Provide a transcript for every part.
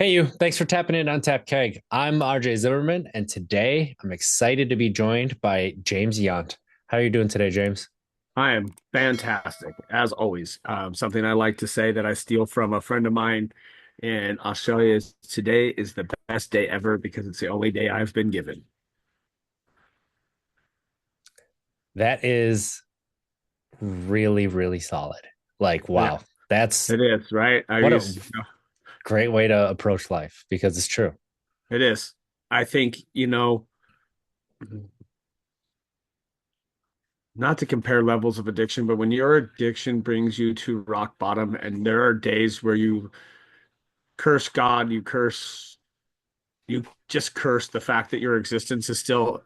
Hey, you. Thanks for tapping in on Tap Keg. I'm RJ Zimmerman, and today I'm excited to be joined by James Yount. How are you doing today, James? I am fantastic, as always. Something I like to say that I steal from a friend of mine in Australia is today is the best day ever because it's the only day I've been given. That is really, really solid. Like, Yeah, wow, that's it is, right? what a great way to approach life because it's true. It is. I think, not to compare levels of addiction, but when your addiction brings you to rock bottom and there are days where you curse God, you just curse the fact that your existence is still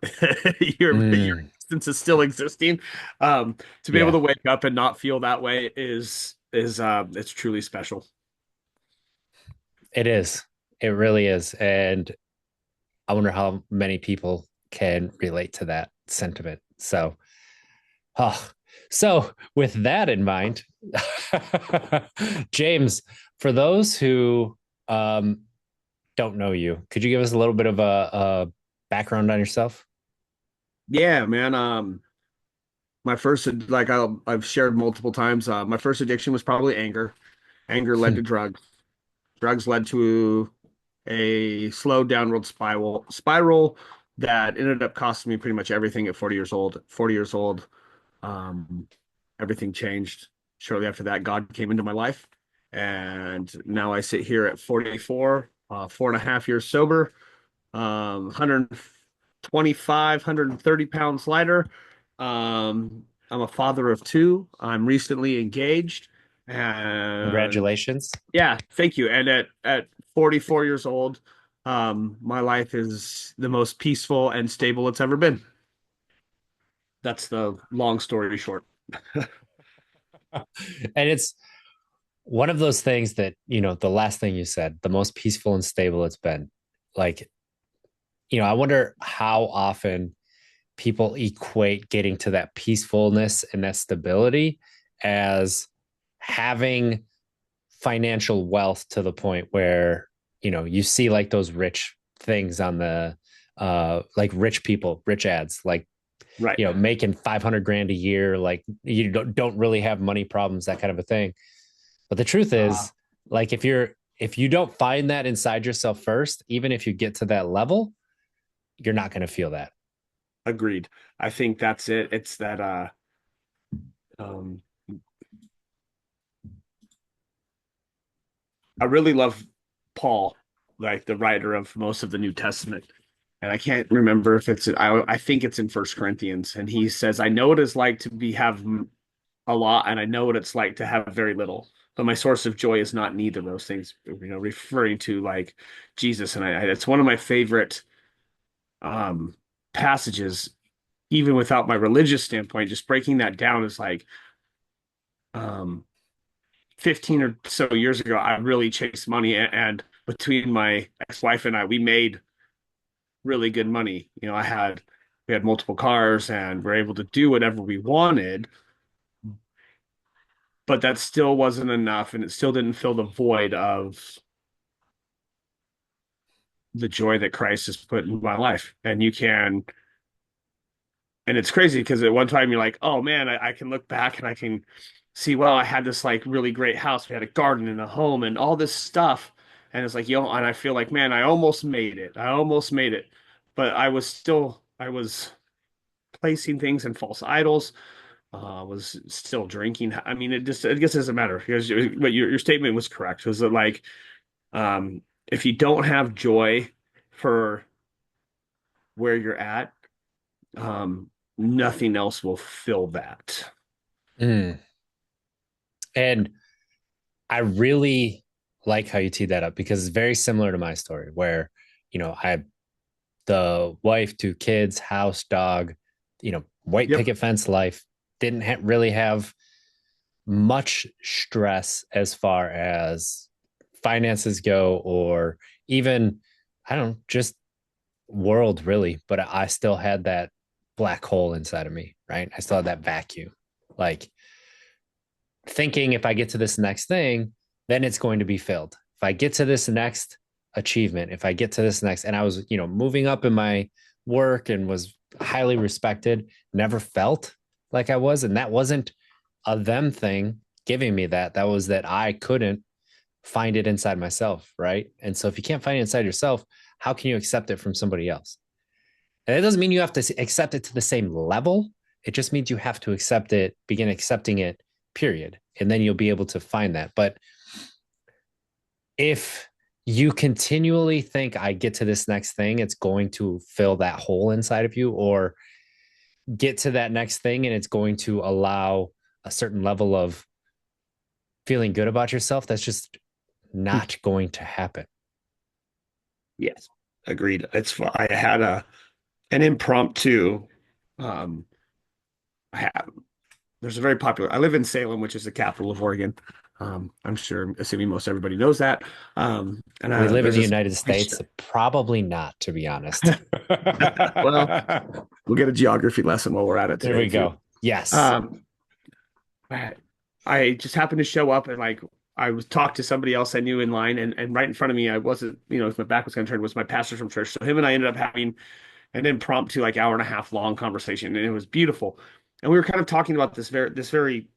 your Mm, existence is still existing. To be able yeah, to wake up and not feel that way is it's truly special. it is. It really is. And I wonder how many people can relate to that sentiment. Oh, so with that in mind, James, for those who um, don't know you, could you give us a little bit of a background on yourself? Yeah, man. My first I've shared multiple times. My first addiction was probably anger. Anger led to drugs. Drugs led to a slow downward spiral that ended up costing me pretty much everything at 40 years old. 40 years old. Um, Everything changed shortly after that. God came into my life, and now I sit here at 44, 4.5 years sober, 125, 130 pounds lighter. I'm a father of two. I'm recently engaged, and Congratulations. yeah, thank you. And at 44 years old, my life is the most peaceful and stable it's ever been. That's the long story short. And it's one of those things that, the last thing you said, the most peaceful and stable it's been. Like, I wonder how often people equate getting to that peacefulness and that stability as having financial wealth to the point where you see like those rich things on the like rich people, rich ads, like Right. making 500 grand a year, like you don't really have money problems, that kind of a thing. But the truth Uh, is, like, if you don't find that inside yourself first, even if you get to that level, you're not going to feel that. Agreed. I think that's it. It's that um I really love Paul, like the writer of most of the New Testament. And I can't remember if I think it's in First Corinthians, and he says, "I know what it's like to be have a lot, and I know what it's like to have very little. But my source of joy is not neither of those things." Referring to like Jesus, and it's one of my favorite um passages, even without my religious standpoint. Just breaking that down is like um 15 or so years ago, I really chased money, and between my ex-wife and I, we made really good money. We had multiple cars and we're able to do whatever we wanted, but that still wasn't enough, and it still didn't fill the void of the joy that Christ has put in my life. And it's crazy because at one time you're like, oh man, I can look back and I can see, well, I had this like really great house. We had a garden and a home and all this stuff. And it's like, and I feel like, man, I almost made it. I almost made it. But I was placing things in false idols, was still drinking. I mean, I guess it doesn't matter because but your statement was correct. Was that like, if you don't have joy for where you're at, nothing else will fill that. Mm. And I really like how you teed that up because it's very similar to my story where, I have the wife, two kids, house, dog, white Yep. picket fence life. Didn't really have much stress as far as finances go, or even, I don't know, just world really. But I still had that black hole inside of me, right? I still had that vacuum. Like, thinking if I get to this next thing, then it's going to be filled. If I get to this next achievement, if I get to this next, and I was, moving up in my work and was highly respected, never felt like I was. And that wasn't a them thing giving me that. That was that I couldn't find it inside myself. Right. And so if you can't find it inside yourself, how can you accept it from somebody else? And it doesn't mean you have to accept it to the same level. It just means you have to accept it, begin accepting it, period. And then you'll be able to find that. But if you continually think I get to this next thing, it's going to fill that hole inside of you, or get to that next thing and it's going to allow a certain level of feeling good about yourself, that's just not going to happen. Yes, agreed. I had an impromptu. Um, I have there's a very popular. I live in Salem, which is the capital of Oregon. I'm sure, assuming most everybody knows that. And We live in there's the this United coffee States, shop. probably not, to be honest. Well, we'll get a geography lesson while we're at it There today we too. go. Yes. Um, I I just happened to show up and like I was talked to somebody else I knew in line, and right in front of me, I wasn't, my back was kind of turned, was my pastor from church. So him and I ended up having an impromptu like hour and a half long conversation, and it was beautiful. And we were kind of talking about this very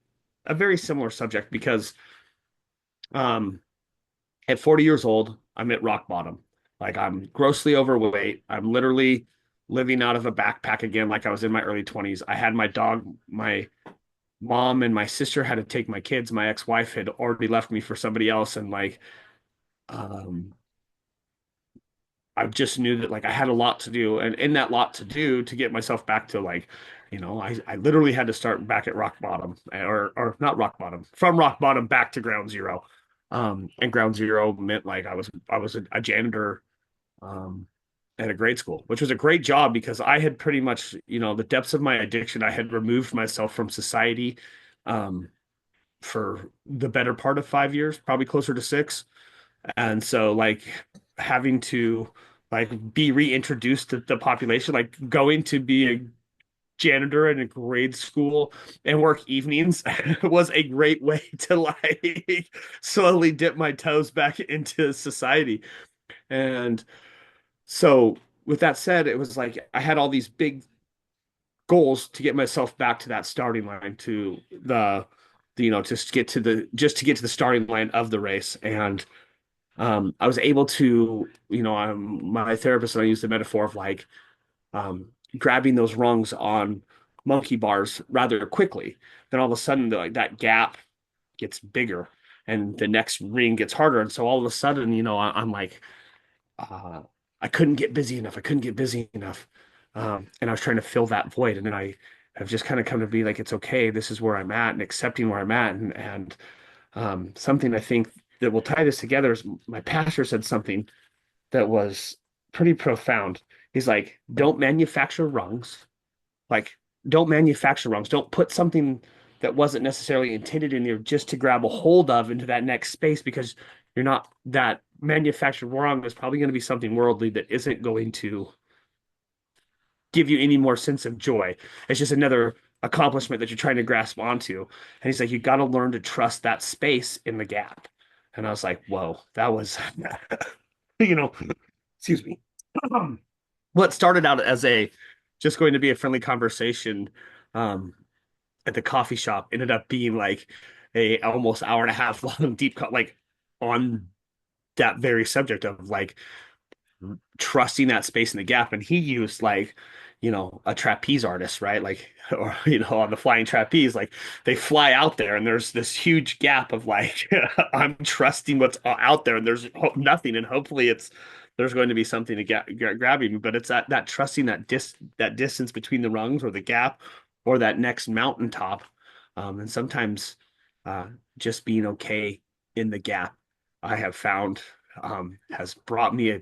a very similar subject because um at 40 years old, I'm at rock bottom. Like I'm grossly overweight. I'm literally living out of a backpack again, like I was in my early 20s. I had my dog, my mom and my sister had to take my kids. My ex-wife had already left me for somebody else. And like, um, I just knew that like I had a lot to do. And in that lot to do to get myself back to like, I literally had to start back at rock bottom or not rock bottom, from rock bottom back to ground zero. And ground zero meant like I was a janitor um, at a grade school, which was a great job because I had pretty much, the depths of my addiction, I had removed myself from society um, for the better part of 5 years, probably closer to six. And so, like, having to like be reintroduced to the population, like going to be a janitor in a grade school and work evenings was a great way to like slowly dip my toes back into society. And so with that said, it was like I had all these big goals to get myself back to that starting line to just to get to the starting line of the race. And I was able to, my therapist and I used the metaphor of like um, grabbing those rungs on monkey bars rather quickly. Then all of a sudden, like that gap gets bigger, and the next ring gets harder. And so all of a sudden, I'm like, uh, I couldn't get busy enough. I couldn't get busy enough. And I was trying to fill that void. And then I have just kind of come to be like, it's okay. This is where I'm at, and accepting where I'm at. And something I think that will tie this together is my pastor said something that was pretty profound. He's like, don't manufacture rungs. Like, don't manufacture rungs. Don't put something that wasn't necessarily intended in there just to grab a hold of into that next space because you're not that manufactured rung is probably going to be something worldly that isn't going to give you any more sense of joy. It's just another accomplishment that you're trying to grasp onto. And he's like, you got to learn to trust that space in the gap. And I was like, whoa, that was, you know, excuse me. What started out as a just going to be a friendly conversation um, at the coffee shop ended up being like a almost hour and a half long like on that very subject of like trusting that space in the gap. And he used like, a trapeze artist, right? Like, or, on the flying trapeze, like they fly out there and there's this huge gap of like, I'm trusting what's out there and there's nothing. And hopefully there's going to be something to grabbing me, but it's that trusting that distance between the rungs or the gap or that next mountaintop. And sometimes, uh, just being okay in the gap, I have found, has brought me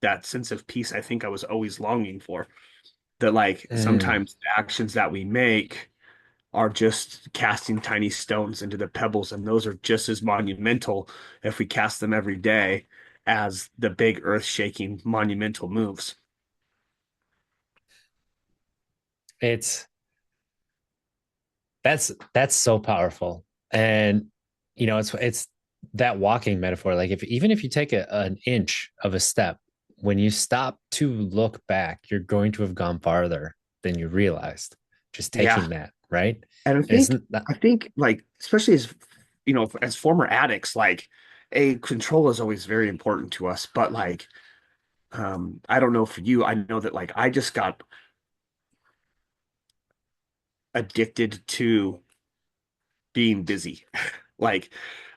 that sense of peace I think I was always longing for. That like Mm. sometimes the actions that we make are just casting tiny stones into the pebbles, and those are just as monumental if we cast them every day as the big earth-shaking monumental moves. It's that's so powerful. And it's that walking metaphor, like if even if you take an inch of a step, when you stop to look back, you're going to have gone farther than you realized. Just Yeah. taking that, right? And And it's not, I think like, especially as, as former addicts, like a control is always very important to us. But like, I don't know for you, I know that like I just got addicted to being busy. Like,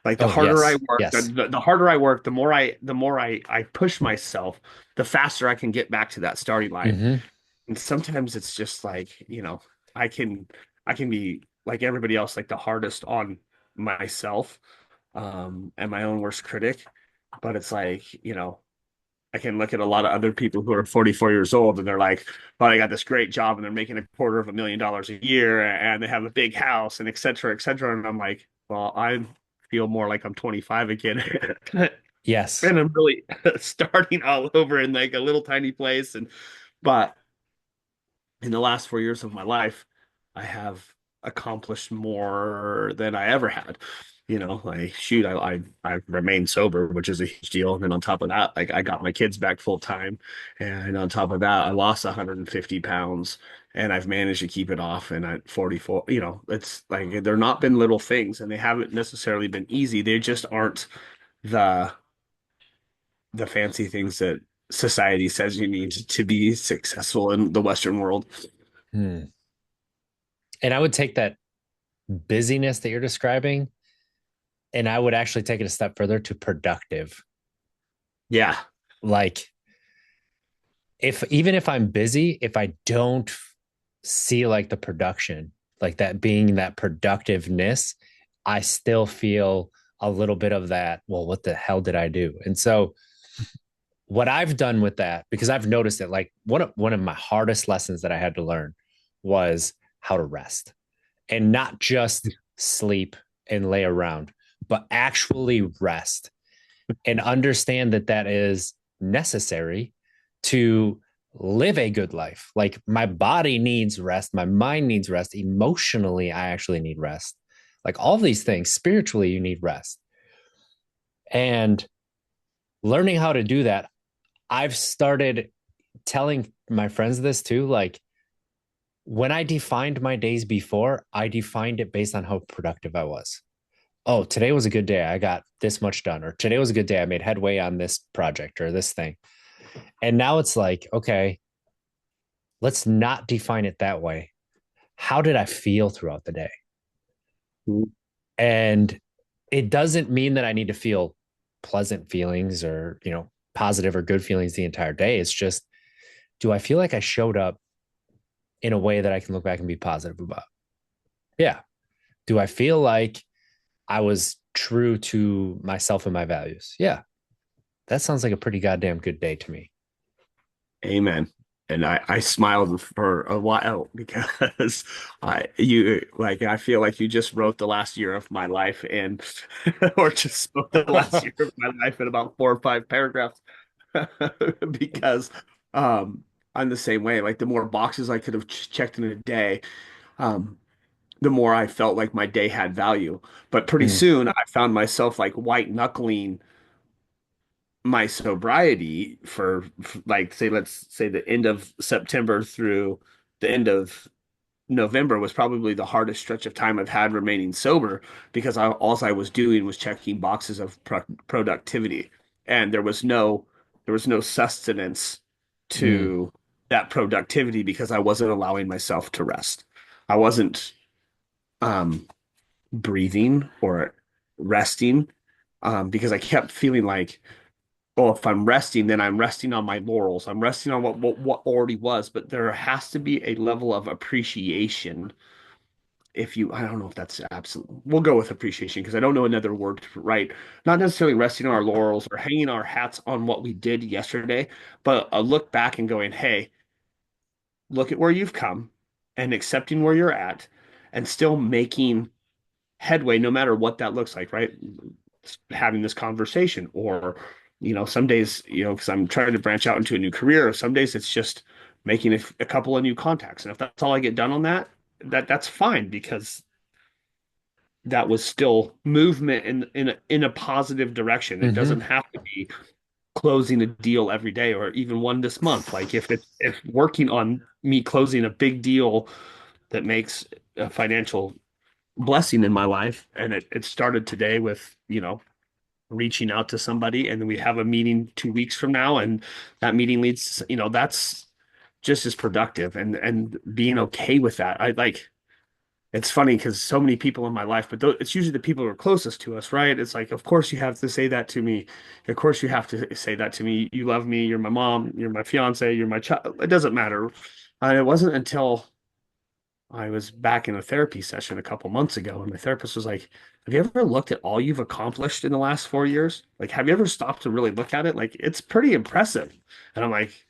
the oh harder I yes, work, yes. the harder I work, the more I push myself, the faster I can get back to that starting line. Hmm. And sometimes it's just like, I can I can be like everybody else, like the hardest on myself, and my own worst critic. But it's like, I can look at a lot of other people who are 44 years old and they're like, well, they got this great job and they're making $250,000 a year and they have a big house and et cetera, et cetera. And I'm like, well, I feel more like I'm 25 again. Yes. And I'm really starting all over in like a little tiny place. But in the last 4 years of my life, I have accomplished more than I ever had. Like shoot, I remained sober, which is a huge deal. And then on top of that, like I got my kids back full time. And on top of that, I lost 150 pounds and I've managed to keep it off. And at 44, it's like they're not been little things and they haven't necessarily been easy. They just aren't the the fancy things that society says you need to be successful in the Western world. Hmm. And I would take that busyness that you're describing, and I would actually take it a step further to productive. Yeah. Like if even if I'm busy, if I don't see like the production, like that being that productiveness, I still feel a little bit of that. Well, what the hell did I do? And so, what I've done with that, because I've noticed it, like one of my hardest lessons that I had to learn was how to rest and not just sleep and lay around, but actually rest and understand that that is necessary to live a good life. Like my body needs rest, my mind needs rest, emotionally I actually need rest. Like all these things, spiritually you need rest. And learning how to do that, I've started telling my friends this too, like when I defined my days before, I defined it based on how productive I was. Oh, today was a good day. I got this much done. Or today was a good day. I made headway on this project or this thing. And now it's like, okay, let's not define it that way. How did I feel throughout the day? And it doesn't mean that I need to feel pleasant feelings or, positive or good feelings the entire day. It's just, do I feel like I showed up in a way that I can look back and be positive about? Yeah. Do I feel like I was true to myself and my values? Yeah. That sounds like a pretty goddamn good day to me. Amen. And I smiled for a while because I feel like you just wrote the last year of my life and or just spoke the last year of my life in about 4 or 5 paragraphs. Because um I'm the same way. Like the more boxes I could have checked in a day, um, the more I felt like my day had value. But pretty Mm, soon I found myself like white knuckling my sobriety for like say let's say the end of September through the end of November was probably the hardest stretch of time I've had remaining sober because all I was doing was checking boxes of productivity and there was no sustenance mm, to that productivity because I wasn't allowing myself to rest. I wasn't um breathing or resting because I kept feeling like, well, if I'm resting, then I'm resting on my laurels. I'm resting on what already was, but there has to be a level of appreciation. If you, I don't know if that's absolute. We'll go with appreciation because I don't know another word for right. Not necessarily resting on our laurels or hanging our hats on what we did yesterday, but a look back and going, hey, look at where you've come and accepting where you're at and still making headway no matter what that looks like, right? Having this conversation or some days because I'm trying to branch out into a new career, some days it's just making a couple of new contacts, and if that's all I get done on that's fine because that was still movement in a positive direction. It Hmm. doesn't have to be closing a deal every day or even one this month. Like if working on me closing a big deal that makes a financial blessing in my life, and it started today with, reaching out to somebody, and then we have a meeting 2 weeks from now, and that meeting leads, that's just as productive, and being okay with that. I like it's funny because so many people in my life, but it's usually the people who are closest to us, right? It's like, of course you have to say that to me. Of course you have to say that to me. You love me. You're my mom. You're my fiance. You're my child. It doesn't matter. It wasn't until I was back in a therapy session a couple months ago, and my therapist was like, "Have you ever looked at all you've accomplished in the last 4 years? Like, have you ever stopped to really look at it? Like, it's pretty impressive." And I'm like,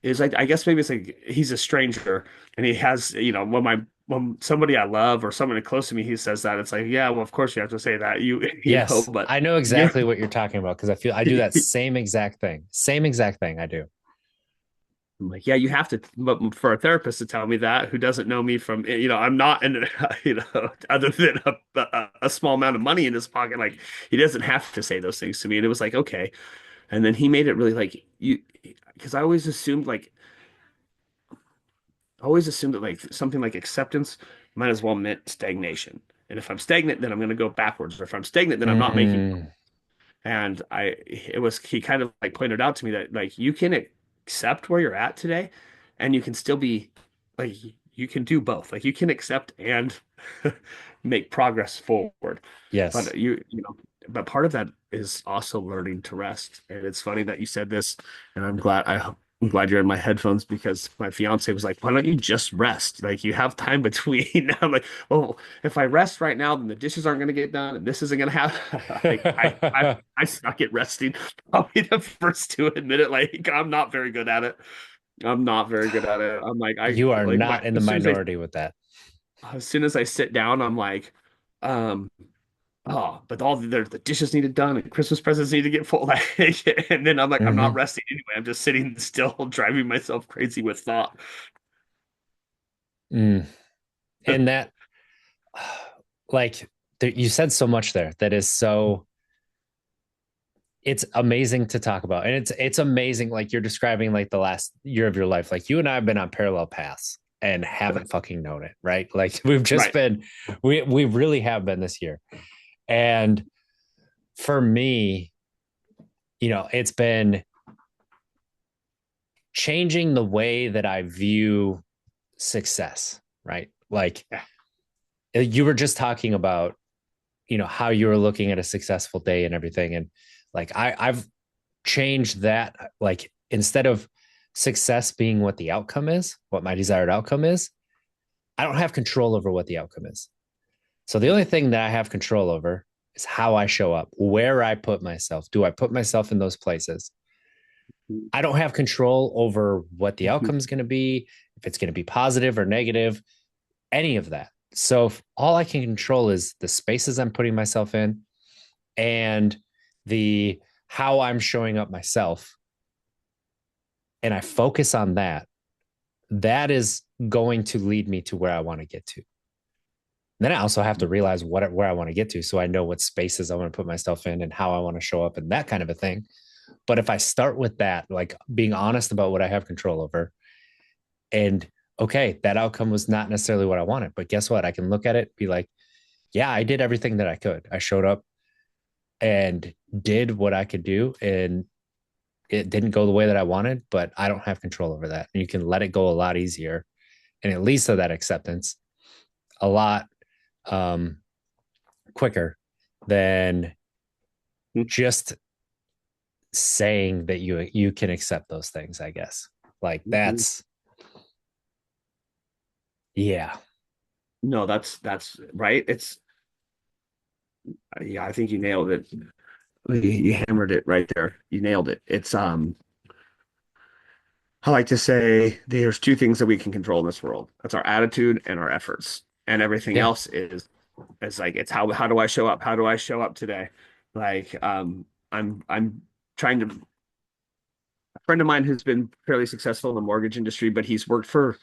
it's like, I guess maybe it's like he's a stranger and he has, when somebody I love or somebody close to me, he says that, it's like, yeah, well, of course you have to say that. Yes, But I know you're exactly what you're talking about because I feel I do that same exact thing. Same exact thing I do. I'm like, yeah, you have to, but for a therapist to tell me that, who doesn't know me from, I'm not in, other than a small amount of money in his pocket, like he doesn't have to say those things to me. And it was like, okay. And then he made it really like because I always assumed that like something like acceptance might as well meant stagnation. And if I'm stagnant, then I'm going to go backwards. Or if I'm stagnant, then I'm not making. Mm, And he kind of like pointed out to me that like you can accept where you're at today, and you can still be like you can do both. Like you can accept and make progress forward. yes. But but part of that is also learning to rest. And it's funny that you said this, and I'm glad you're in my headphones because my fiance was like, "Why don't you just rest? Like you have time between." I'm like, "Well, if I rest right now, then the dishes aren't going to get done, and this isn't going to happen." I suck at resting. I'll be the first to admit it. Like I'm not very good at it. I'm not very good at it. I'm like I You are like my not in the minority with that. as soon as I sit down, I'm like, um, oh, but all the dishes needed done and Christmas presents need to get full. Like, and then I'm like, I'm not Hmm. resting anyway. I'm just sitting still, driving myself crazy with thought. Mm. And that, like, you said so much there that is so, it's amazing to talk about. And it's amazing. Like, you're describing like the last year of your life. Like, you and I have been on parallel paths and haven't fucking known it, right? Like, we've just Right. been, we really have been this year. And for me, it's been changing the way that I view success, right? Like, Yeah. you were just talking about, how you were looking at a successful day and everything. And like, I've changed that. Like, instead of success being what the outcome is, what my desired outcome is, I don't have control over what the outcome is. So the only thing that I have control over is how I show up, where I put myself. Do I put myself in those places? I don't have control over what the outcome is going to be, if it's going to be positive or negative, any of that. So all I can control is the spaces I'm putting myself in and the how I'm showing up myself. And I focus on that. That is going to lead me to where I want to get to. Then I also have to realize where I want to get to so I know what spaces I want to put myself in and how I want to show up and that kind of a thing. But if I start with that, like being honest about what I have control over, and okay, that outcome was not necessarily what I wanted, but guess what? I can look at it, be like, yeah, I did everything that I could. I showed up and did what I could do, and it didn't go the way that I wanted, but I don't have control over that. And you can let it go a lot easier, and it leads to that acceptance a lot um, quicker than just saying that you can accept those things. I guess like that's yeah. No, that's right. It's yeah, I think you nailed it. You hammered it right there. You nailed it. I like to say there's two things that we can control in this world. That's our attitude and our efforts. And everything Yeah. else is like it's how do I show up? How do I show up today? Like I'm trying to a friend of mine who's been fairly successful in the mortgage industry, but he's worked for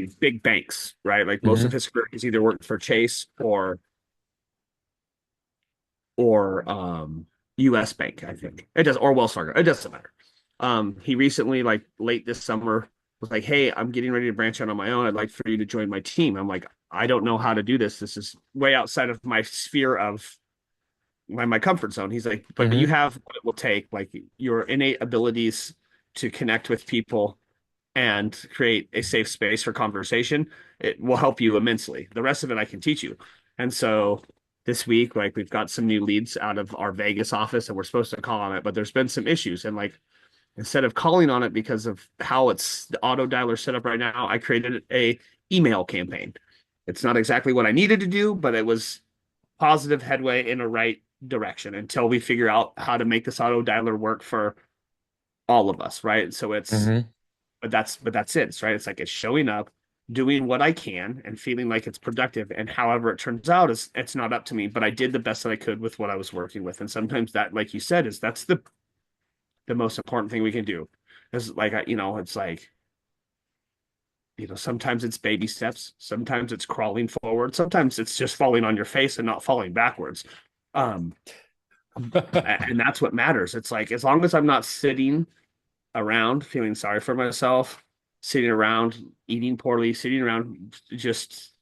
like big banks, right? Like most of Hmm. his career, he's either worked for Chase or US Bank, I think. It does, or Wells Fargo. It doesn't matter. He recently, like late this summer, was like, "Hey, I'm getting ready to branch out on my own. I'd like for you to join my team." I'm like, "I don't know how to do this. This is way outside of my sphere of my comfort zone." He's like, "But you Hmm. have what it will take, like your innate abilities to connect with people and create a safe space for conversation. It will help you immensely. The rest of it I can teach you." And so this week, like we've got some new leads out of our Vegas office and we're supposed to call on it, but there's been some issues. And like instead of calling on it because of how it's the auto dialer set up right now, I created a email campaign. It's not exactly what I needed to do, but it was positive headway in a right direction until we figure out how to make this auto dialer work for all of us, right? So it's Hmm. but that's it. It's right. It's like it's showing up, doing what I can, and feeling like it's productive. And however it turns out is it's not up to me, but I did the best that I could with what I was working with. And sometimes that, like you said, is that's the most important thing we can do. Is like it's like sometimes it's baby steps, sometimes it's crawling forward, sometimes it's just falling on your face and not falling backwards. Um, and that's what matters. It's like as long as I'm not sitting around feeling sorry for myself, sitting around eating poorly, sitting around just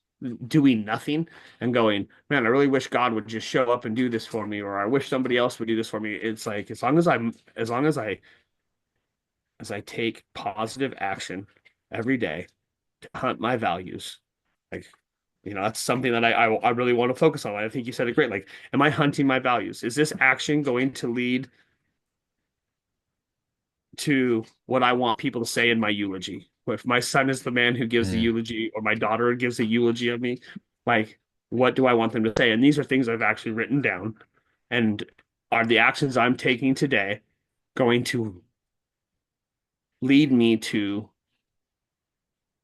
doing nothing and going, man, I really wish God would just show up and do this for me, or I wish somebody else would do this for me. It's like as long as I take positive action every day to hunt my values, like that's something that I really want to focus on. I think you said it great. Like, am I hunting my values? Is this action going to lead to what I want people to say in my eulogy? If my son is the man who gives the Hmm. eulogy, or my daughter gives a eulogy of me, like, what do I want them to say? And these are things I've actually written down. And are the actions I'm taking today going to lead me to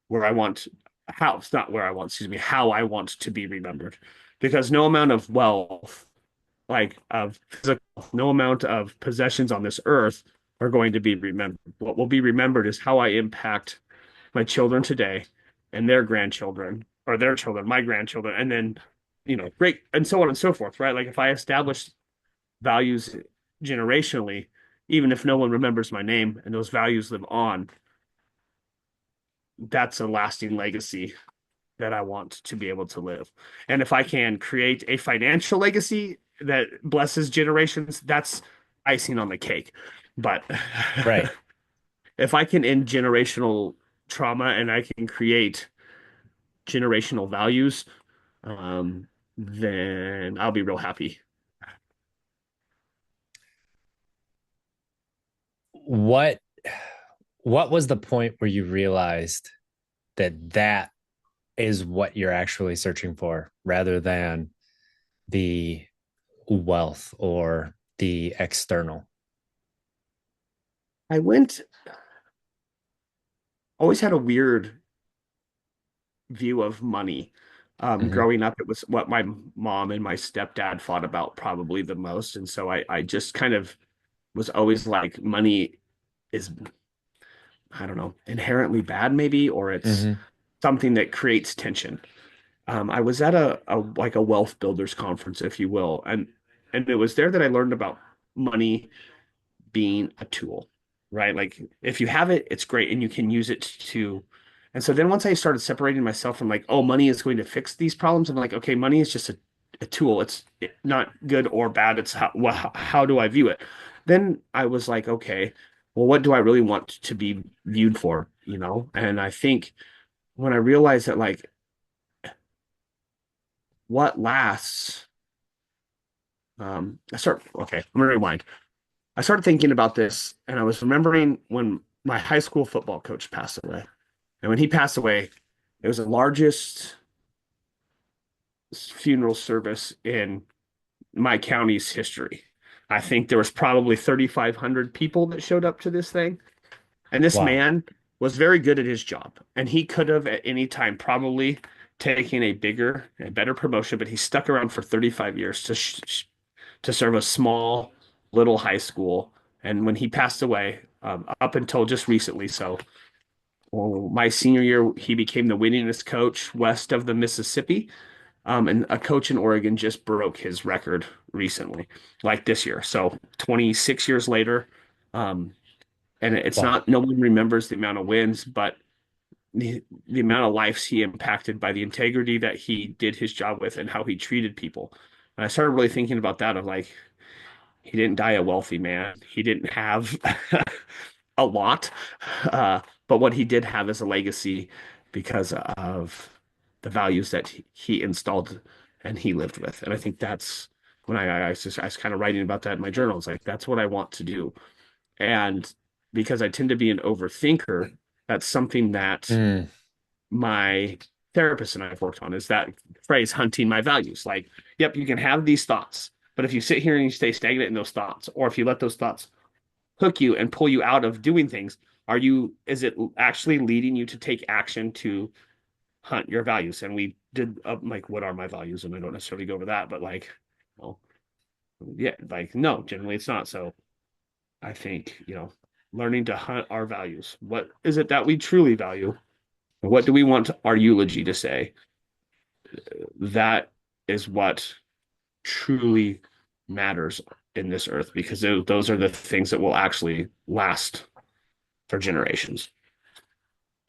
where I want, how, it's not where I want, excuse me, how I want to be remembered? Because no amount of wealth, like of physical, no amount of possessions on this earth are going to be remembered. What will be remembered is how I impact my children today and their grandchildren or their children, my grandchildren, and then, great, and so on and so forth, right? Like if I establish values generationally, even if no one remembers my name and those values live on, that's a lasting legacy that I want to be able to live. And if I can create a financial legacy that blesses generations, that's icing on the cake. But Right. if I can end generational trauma and I can create generational values, then I'll be real happy. What what was the point where you realized that that is what you're actually searching for rather than the wealth or the external? I always had a weird view of money. Hmm. Growing up, it was what my mom and my stepdad fought about probably the most. And so I just kind of was always like, money is, I don't know, inherently bad, maybe, or it's Hmm. something that creates tension. I was at a like a wealth builders conference, if you will, and it was there that I learned about money being a tool, right? Like if you have it, it's great and you can use it to. And so then once I started separating myself from like, oh, money is going to fix these problems, I'm like, okay, money is just a tool. It's not good or bad. It's how do I view it? Then I was like, okay, well, what do I really want to be viewed for, And I think when I realized that like what lasts, okay, I'm gonna rewind. I started thinking about this and I was remembering when my high school football coach passed away. And when he passed away, it was the largest funeral service in my county's history. I think there was probably 3,500 people that showed up to this thing. And this Wow. man was very good at his job. And he could have at any time probably taken a bigger and better promotion, but he stuck around for 35 years to serve a small little high school. And when he passed away, up until just recently, so well, my senior year, he became the winningest coach west of the Mississippi. And a coach in Oregon just broke his record recently, like this year. So 26 years later, um, and it's Wow. not, no one remembers the amount of wins, but the amount of lives he impacted by the integrity that he did his job with and how he treated people. And I started really thinking about that of like, he didn't die a wealthy man. He didn't have a lot, but what he did have is a legacy because of the values that he installed and he lived with. And I think that's when I was kind of writing about that in my journal. It's like, that's what I want to do. And because I tend to be an overthinker, that's something that Mm. my therapist and I have worked on is that phrase, hunting my values. Like, yep, you can have these thoughts, but if you sit here and you stay stagnant in those thoughts, or if you let those thoughts hook you and pull you out of doing things, is it actually leading you to take action to hunt your values? And we did like, what are my values? And I don't necessarily go over that, but like, well, yeah, like, no, generally it's not. So I think, learning to hunt our values. What is it that we truly value? What do we want our eulogy to say? That is what truly matters in this earth because those are the things that will actually last for generations.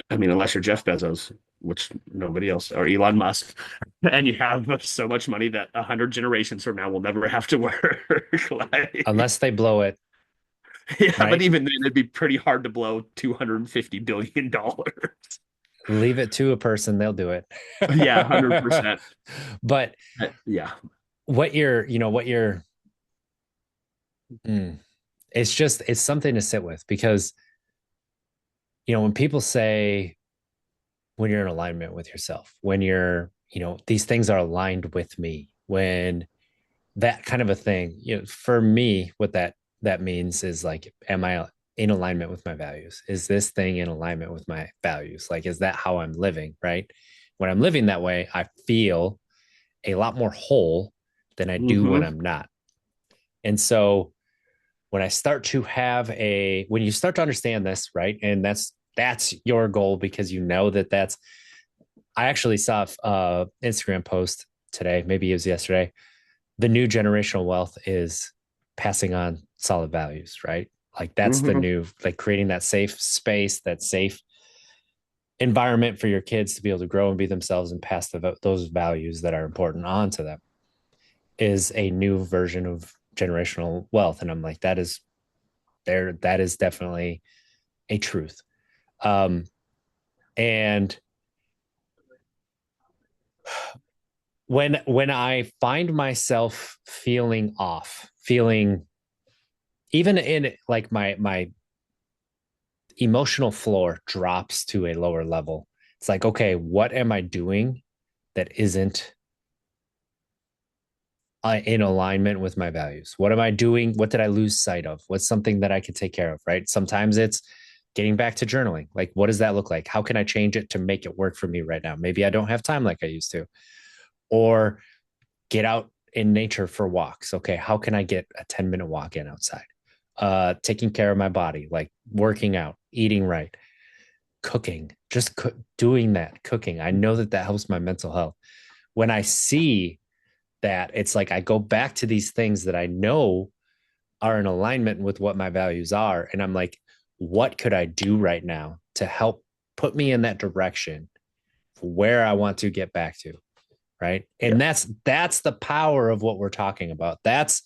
I mean, unless you're Jeff Bezos, which nobody else, or Elon Musk, and you have so much money that 100 generations from now will never have to work. Like, Unless they blow it, yeah, but right? even then, it'd be pretty hard to blow $250 billion. Leave it to a person, they'll do it. Yeah, 100%. But Yeah. what you're, mm, it's something to sit with because, when people say, when you're in alignment with yourself, when these things are aligned with me, when that kind of a thing, for me, what that means is like, am I in alignment with my values? Is this thing in alignment with my values? Like, is that how I'm living? Right. When I'm living that way, I feel a lot more whole than I do when Hmm. I'm not. And so when you start to understand this, right? And that's your goal because I actually saw a Instagram post today, maybe it was yesterday. The new generational wealth is passing on solid values, right? Like that's the Hmm. new, like creating that safe space, that safe environment for your kids to be able to grow and be themselves and pass those values that are important on to them is a new version of generational wealth. And I'm like, that is definitely a truth. Um, and when I find myself feeling off, feeling even in like my emotional floor drops to a lower level. It's like, okay, what am I doing that isn't in alignment with my values? What am I doing? What did I lose sight of? What's something that I could take care of, right? Sometimes it's getting back to journaling. Like, what does that look like? How can I change it to make it work for me right now? Maybe I don't have time like I used to. Or get out in nature for walks. Okay, how can I get a 10-minute walk in outside? Taking care of my body, like working out, eating right, cooking, just doing that, cooking. I know that helps my mental health. When I see that, it's like I go back to these things that I know are in alignment with what my values are. And I'm like, what could I do right now to help put me in that direction where I want to get back to? Right. Yeah, And that's the power of what we're talking about. That's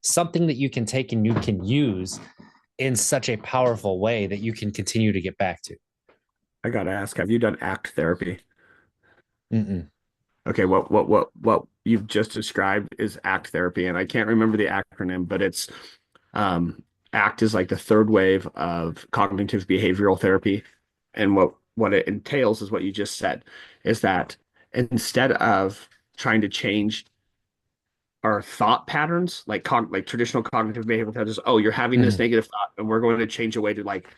something that you can take and you can use in such a powerful way that you can continue to get back to. I gotta ask, have you done ACT therapy? Mm-mm. Okay, what you've just described is ACT therapy, and I can't remember the acronym, but it's um ACT is like the third wave of cognitive behavioral therapy. And what it entails is what you just said, is that instead of trying to change our thought patterns, like traditional cognitive behavioral patterns, oh, you're having this Mm-hmm. negative thought, and we're going to change a way to like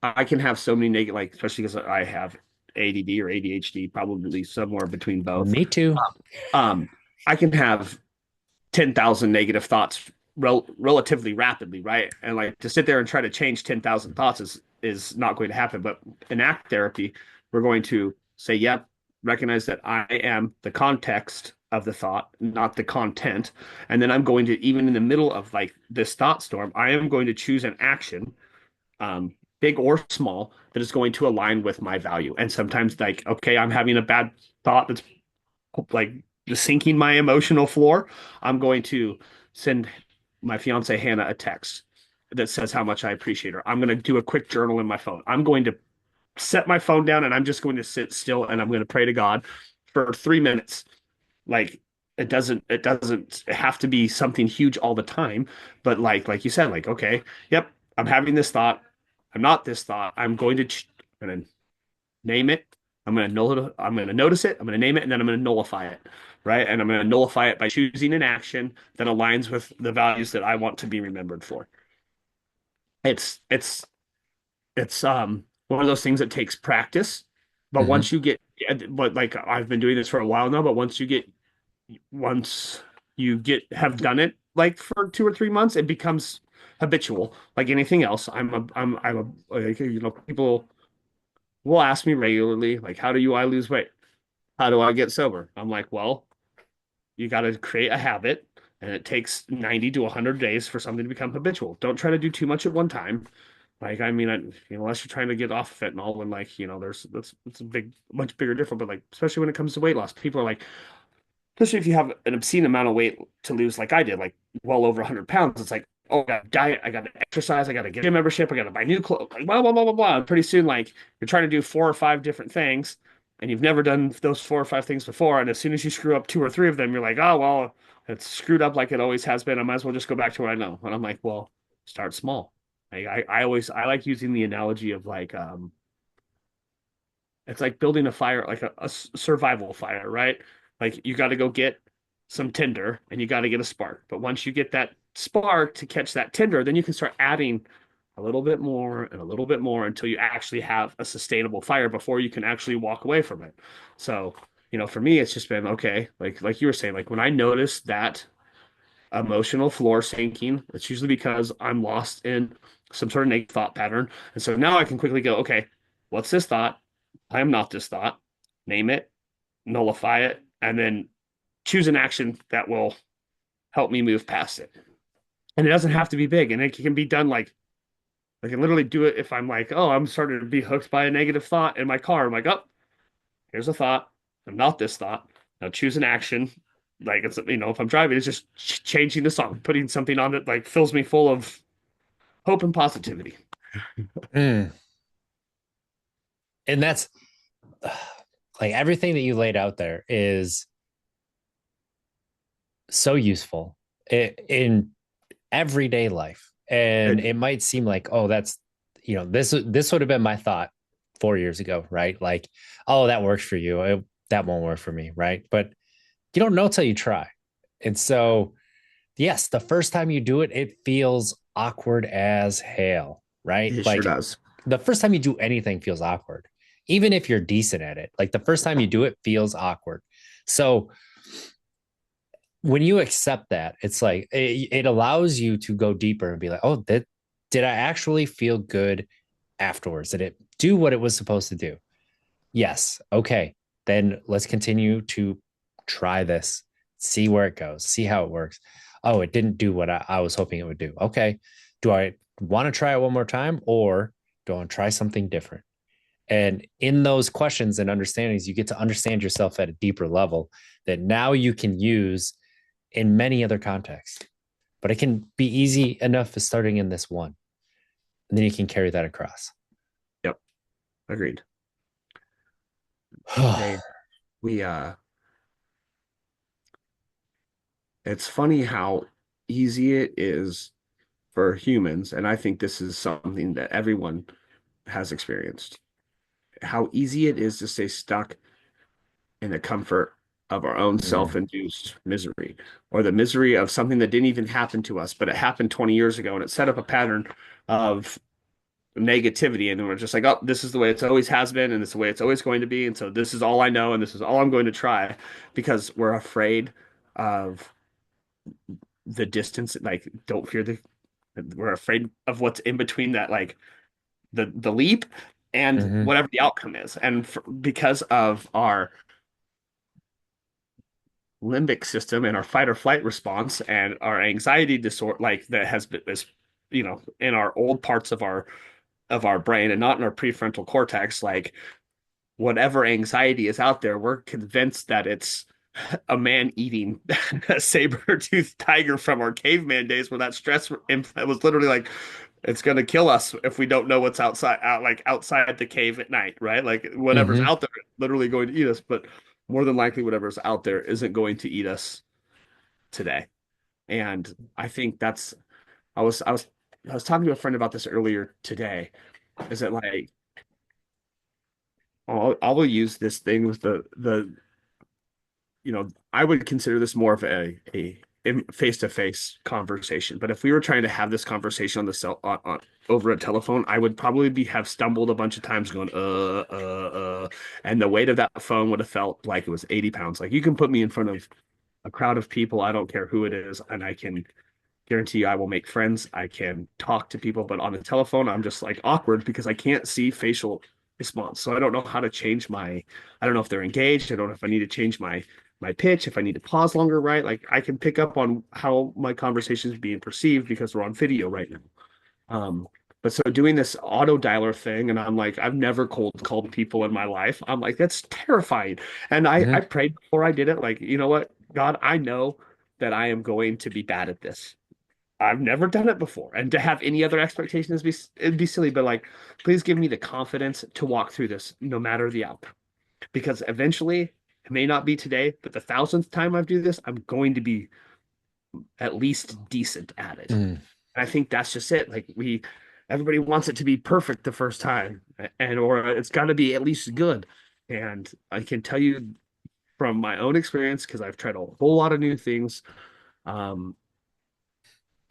I can have so many negative, like especially because I have ADD or ADHD, probably somewhere between both. Me too. Um, I can have 10,000 negative thoughts relatively rapidly, right? And like to sit there and try to change 10,000 thoughts is is not going to happen. But in ACT therapy, we're going to say, yep, recognize that I am the context of the thought, not the content. And then I'm going to, even in the middle of like this thought storm, I am going to choose an action, big or small, that is going to align with my value. And sometimes, like, okay, I'm having a bad thought that's like just sinking my emotional floor. I'm going to send my fiance Hannah a text that says how much I appreciate her. I'm going to do a quick journal in my phone. I'm going to set my phone down and I'm just going to sit still and I'm going to pray to God for 3 minutes. Like it doesn't have to be something huge all the time, but like you said, like, okay, yep, I'm having this thought. I'm not this thought. I'm going to name it. I'm going to notice it. I'm going to name it, and then I'm going to nullify it, right? And I'm going to nullify it by choosing an action that aligns with the values that I want to be remembered for. It's it's it's one of those things that takes practice, but Hmm. once you get, but like I've been doing this for a while now, but once you get have done it like for 2 or 3 months, it becomes habitual. Like anything else, I'm a like, people will ask me regularly, like, how do I lose weight? How do I get sober? I'm like, well, you got to create a habit, and it takes 90 to 100 days for something to become habitual. Don't try to do too much at one time. Like, I mean, unless you're trying to get off fentanyl, and like, there's that's a much bigger difference. But like, especially when it comes to weight loss, people are like, especially if you have an obscene amount of weight to lose, like I did, like well over 100 pounds, it's like, oh, I got to diet, I got to exercise, I got to get a gym membership, I got to buy new clothes, like blah, blah, blah, blah, blah. And pretty soon, like, you're trying to do 4 or 5 different things, and you've never done those 4 or 5 things before. And as soon as you screw up 2 or 3 of them, you're like, oh, well, it's screwed up like it always has been. I might as well just go back to what I know. And I'm like, well, start small. I like using the analogy of like, it's like building a fire, like a survival fire, right? Like you got to go get some tinder and you got to get a spark. But once you get that spark to catch that tinder, then you can start adding a little bit more and a little bit more until you actually have a sustainable fire before you can actually walk away from it. So, for me, it's just been okay. Like you were saying, like when I notice that emotional floor sinking, it's usually because I'm lost in some sort of negative thought pattern. And so now I can quickly go, okay, what's this thought? I am not this thought. Name it, nullify it, and then choose an action that will help me move past it. And it doesn't have to be big, and it can be done like I can literally do it if I'm like, oh, I'm starting to be hooked by a negative thought in my car. I'm like, oh, here's a thought. I'm not this thought. Now choose an action. Like if I'm driving, it's just changing the song, putting something on that like fills me full of hope and positivity. Mm. And that's like everything that you laid out there is so useful in everyday life. And And it might seem like, oh, that's, this would have been my thought 4 years ago, right? Like, oh, that works for you. That won't work for me, right? But you don't know till you try. And so, yes, the first time you do it, it feels awkward as hell, right? it sure Like does. the first time you do anything feels awkward, even if you're decent at it. Like the first time you do it feels awkward. So when you accept that, it's like it allows you to go deeper and be like, oh, that did I actually feel good afterwards? Did it do what it was supposed to do? Yes. Okay. Then let's continue to try this, see where it goes, see how it works. Oh, it didn't do what I was hoping it would do. Okay. Do I want to try it one more time, or do I want to try something different? And in those questions and understandings, you get to understand yourself at a deeper level that now you can use in many other contexts. But it can be easy enough as starting in this one. And then you can carry that across. Yep, agreed. Hey, we it's funny how easy it is for humans, and I think this is something that everyone has experienced. How easy it is to stay stuck in the comfort of our own Mm. self-induced misery, or the misery of something that didn't even happen to us, but it happened 20 years ago and it set up a pattern of negativity. And we're just like, oh, this is the way it's always has been, and it's the way it's always going to be. And so this is all I know, and this is all I'm going to try because we're afraid of the distance. Like, don't fear we're afraid of what's in between that, like the leap and Hmm. whatever the outcome is. And because of our limbic system and our fight or flight response and our anxiety disorder, like that has been this, in our old parts of our brain and not in our prefrontal cortex, like whatever anxiety is out there, we're convinced that it's a man eating a saber-toothed tiger from our caveman days where that stress was literally like it's going to kill us if we don't know what's outside the cave at night, right? Like whatever's Hmm. out there is literally going to eat us, but more than likely whatever's out there isn't going to eat us today. And I think that's I was talking to a friend about this earlier today. Is that like I will use this thing with I would consider this more of a face-to-face conversation. But if we were trying to have this conversation on the over a telephone, I would probably have stumbled a bunch of times going, and the weight of that phone would have felt like it was 80 pounds. Like you can put me in front of a crowd of people, I don't care who it is, and I can guarantee you I will make friends. I can talk to people, but on the telephone, I'm just like awkward because I can't see facial response. So I don't know how to change I don't know if they're engaged. I don't know if I need to change my pitch, if I need to pause longer, right? Like I can pick up on how my conversation is being perceived because we're on video right now. Um, but so doing this auto dialer thing, and I'm like, I've never cold called people in my life. I'm like, that's terrifying. And I Hmm. prayed before I did it, like, you know what, God, I know that I am going to be bad at this. I've never done it before, and to have any other expectations it'd be silly. But like, please give me the confidence to walk through this, no matter the outcome, because eventually, it may not be today, but the thousandth time I do this, I'm going to be at least decent at it. Mm. And I think that's just it. Like everybody wants it to be perfect the first time, and or it's got to be at least good. And I can tell you from my own experience, because I've tried a whole lot of new things. Um,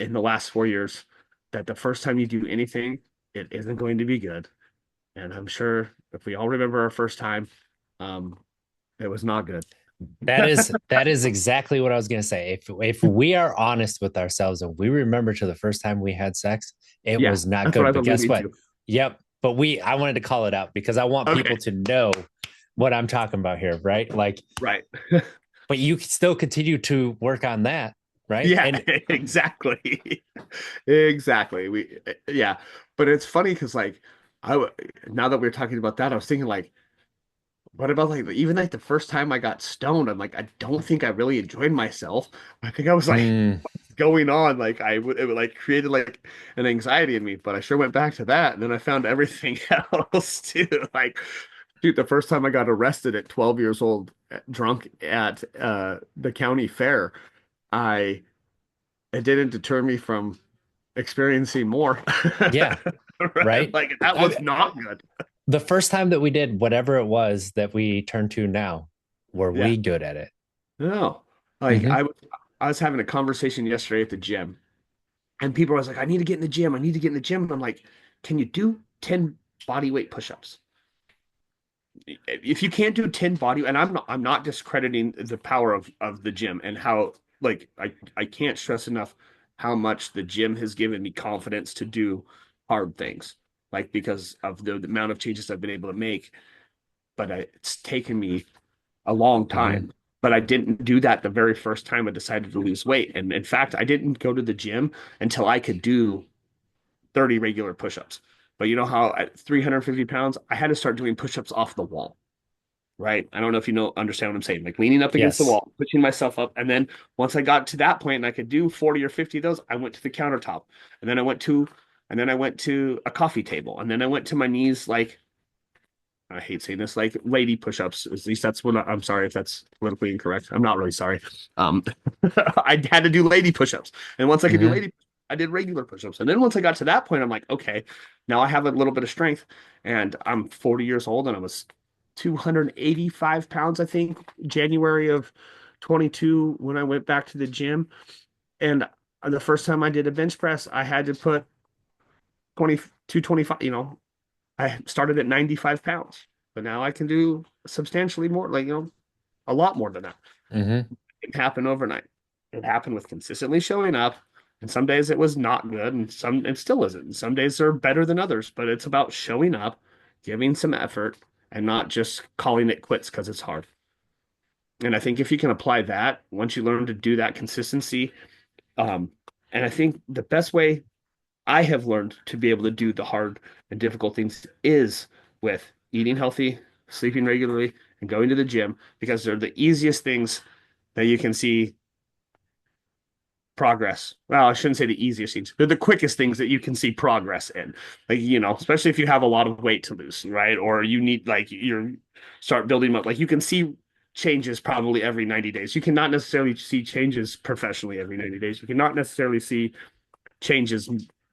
in the last 4 years that the first time you do anything, it isn't going to be good. And I'm sure if we all remember our first time, um, it was not good. That is exactly what I was going to say. If we are honest with ourselves and we remember to the first time we had sex, it Yeah, was not that's what I good. was But guess alluding what? to. Yep. But I wanted to call it out because I want Okay, people to know what I'm talking about here, right? Like, right. but you still continue to work on that, right? Yeah, And exactly. Exactly. Yeah. But it's funny because like now that we're talking about that, I was thinking like, what about like even like the first time I got stoned? I'm like, I don't think I really enjoyed myself. I think I was like mm, going on like it would like created like an anxiety in me, but I sure went back to that and then I found everything else too. Like shoot, the first time I got arrested at 12 years old drunk at the county fair, I it didn't deter me from experiencing more. yeah, Right? right. Like that was not good. The first time that we did whatever it was that we turned to now, were Yeah. we good at it? No. Like Hmm. I was having a conversation yesterday at the gym and people was like, I need to get in the gym. I need to get in the gym. And I'm like, can you do 10 body weight push-ups? If you can't do 10 body, and I'm not discrediting the power of the gym and how like I can't stress enough how much the gym has given me confidence to do hard things. Like because of the amount of changes I've been able to make, but it's taken me a long Hmm. time. But I didn't do that the very first time I decided to lose weight. And in fact, I didn't go to the gym until I could do 30 regular push-ups. But you know how at 350 pounds, I had to start doing push-ups off the wall, right? I don't know if you understand what I'm saying. Like leaning up against the Yes. wall, pushing myself up. And then once I got to that point and I could do 40 or 50 of those, I went to the countertop. And then I went to a coffee table. And then I went to my knees like I hate saying this, like lady push-ups. At least that's what I'm sorry if that's politically incorrect. I'm not really sorry. Um, I had to do lady push-ups, and once I could do Hmm. lady, I did regular push-ups, and then once I got to that point, I'm like, okay, now I have a little bit of strength, and I'm 40 years old, and I was 285 pounds, I think, January of 22 when I went back to the gym, and the first time I did a bench press, I had to put 225. I started at 95 pounds, but now I can do substantially more, like, a lot more than that. Hmm. It happened overnight. It happened with consistently showing up And some days it was not good, and some it still isn't. And some days are better than others, but it's about showing up, giving some effort, and not just calling it quits because it's hard. And I think if you can apply that, once you learn to do that consistency, um, and I think the best way I have learned to be able to do the hard and difficult things is with eating healthy, sleeping regularly, and going to the gym because they're the easiest things that you can see progress. Well, I shouldn't say the easiest things. They're the quickest things that you can see progress in. Like, especially if you have a lot of weight to lose, right? Or you need like you're start building up. Like you can see changes probably every 90 days. You cannot necessarily see changes professionally every 90 days. You cannot necessarily see changes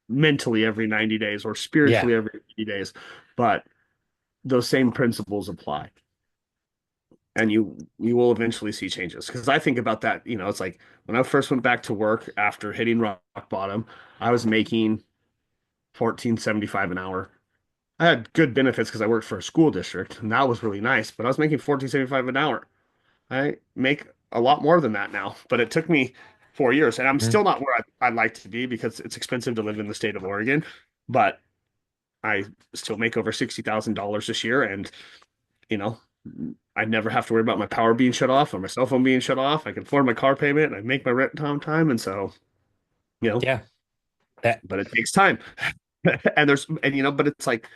mentally every 90 days or Yeah. spiritually every 90 days, but those same principles apply. And you will eventually see changes. Because I think about that, it's like when I first went back to work after hitting rock bottom, I was making 14.75 an hour. I had good benefits because I worked for a school district, and that was really nice, but I was making 14.75 an hour. I make a lot more than that now, but it took me 4 years, and I'm Mhm. still not where I'd like to be because it's expensive to live in the state of Oregon, but I still make over $60,000 this year, and you know, I never have to worry about my power being shut off or my cell phone being shut off. I can afford my car payment and I make my rent on time. And so, you know, Yeah. That. but it takes time. But it's like,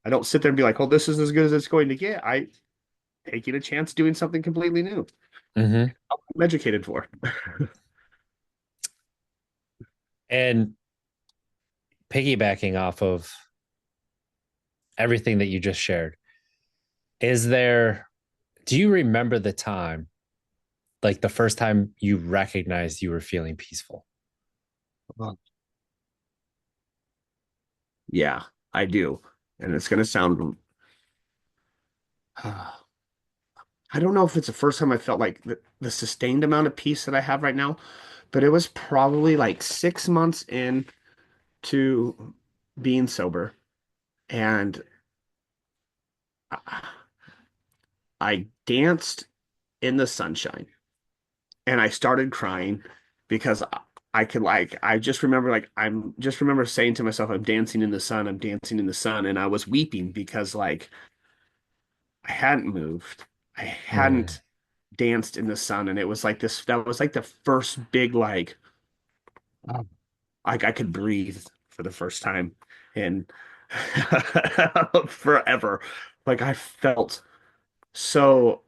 I don't sit there and be like, oh, this is as good as it's going to get. I taking a chance doing something completely new. Mhm. I'm educated for. And piggybacking off of everything that you just shared, is there, do you remember the time, like the first time you recognized you were feeling peaceful? Yeah, I do. And it's going to sound, I don't know if it's the first time I felt like the sustained amount of peace that I have right now, but it was probably like 6 months in to being sober. And I danced in the sunshine and I started crying because I just remember I'm just remember saying to myself, I'm dancing in the sun, I'm dancing in the sun. And I was weeping because I hadn't moved. I Mm, hadn't danced in the sun. And it was like that was like the first big, oh, I could breathe for the first time in forever. Like I felt so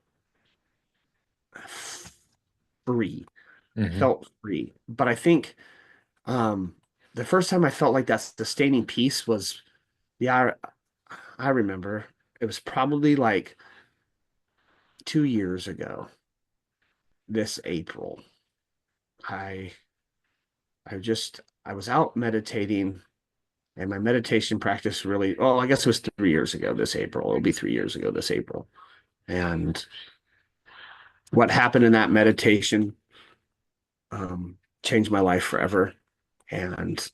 free. I mhm, felt free. But I think um the first time I felt like that sustaining peace was, yeah, I remember it was probably like 2 years ago this April. I I was out meditating and my meditation practice really, well, I guess it was 3 years ago this April. It'll be 3 years ago this April. And what happened in that meditation changed my life forever. And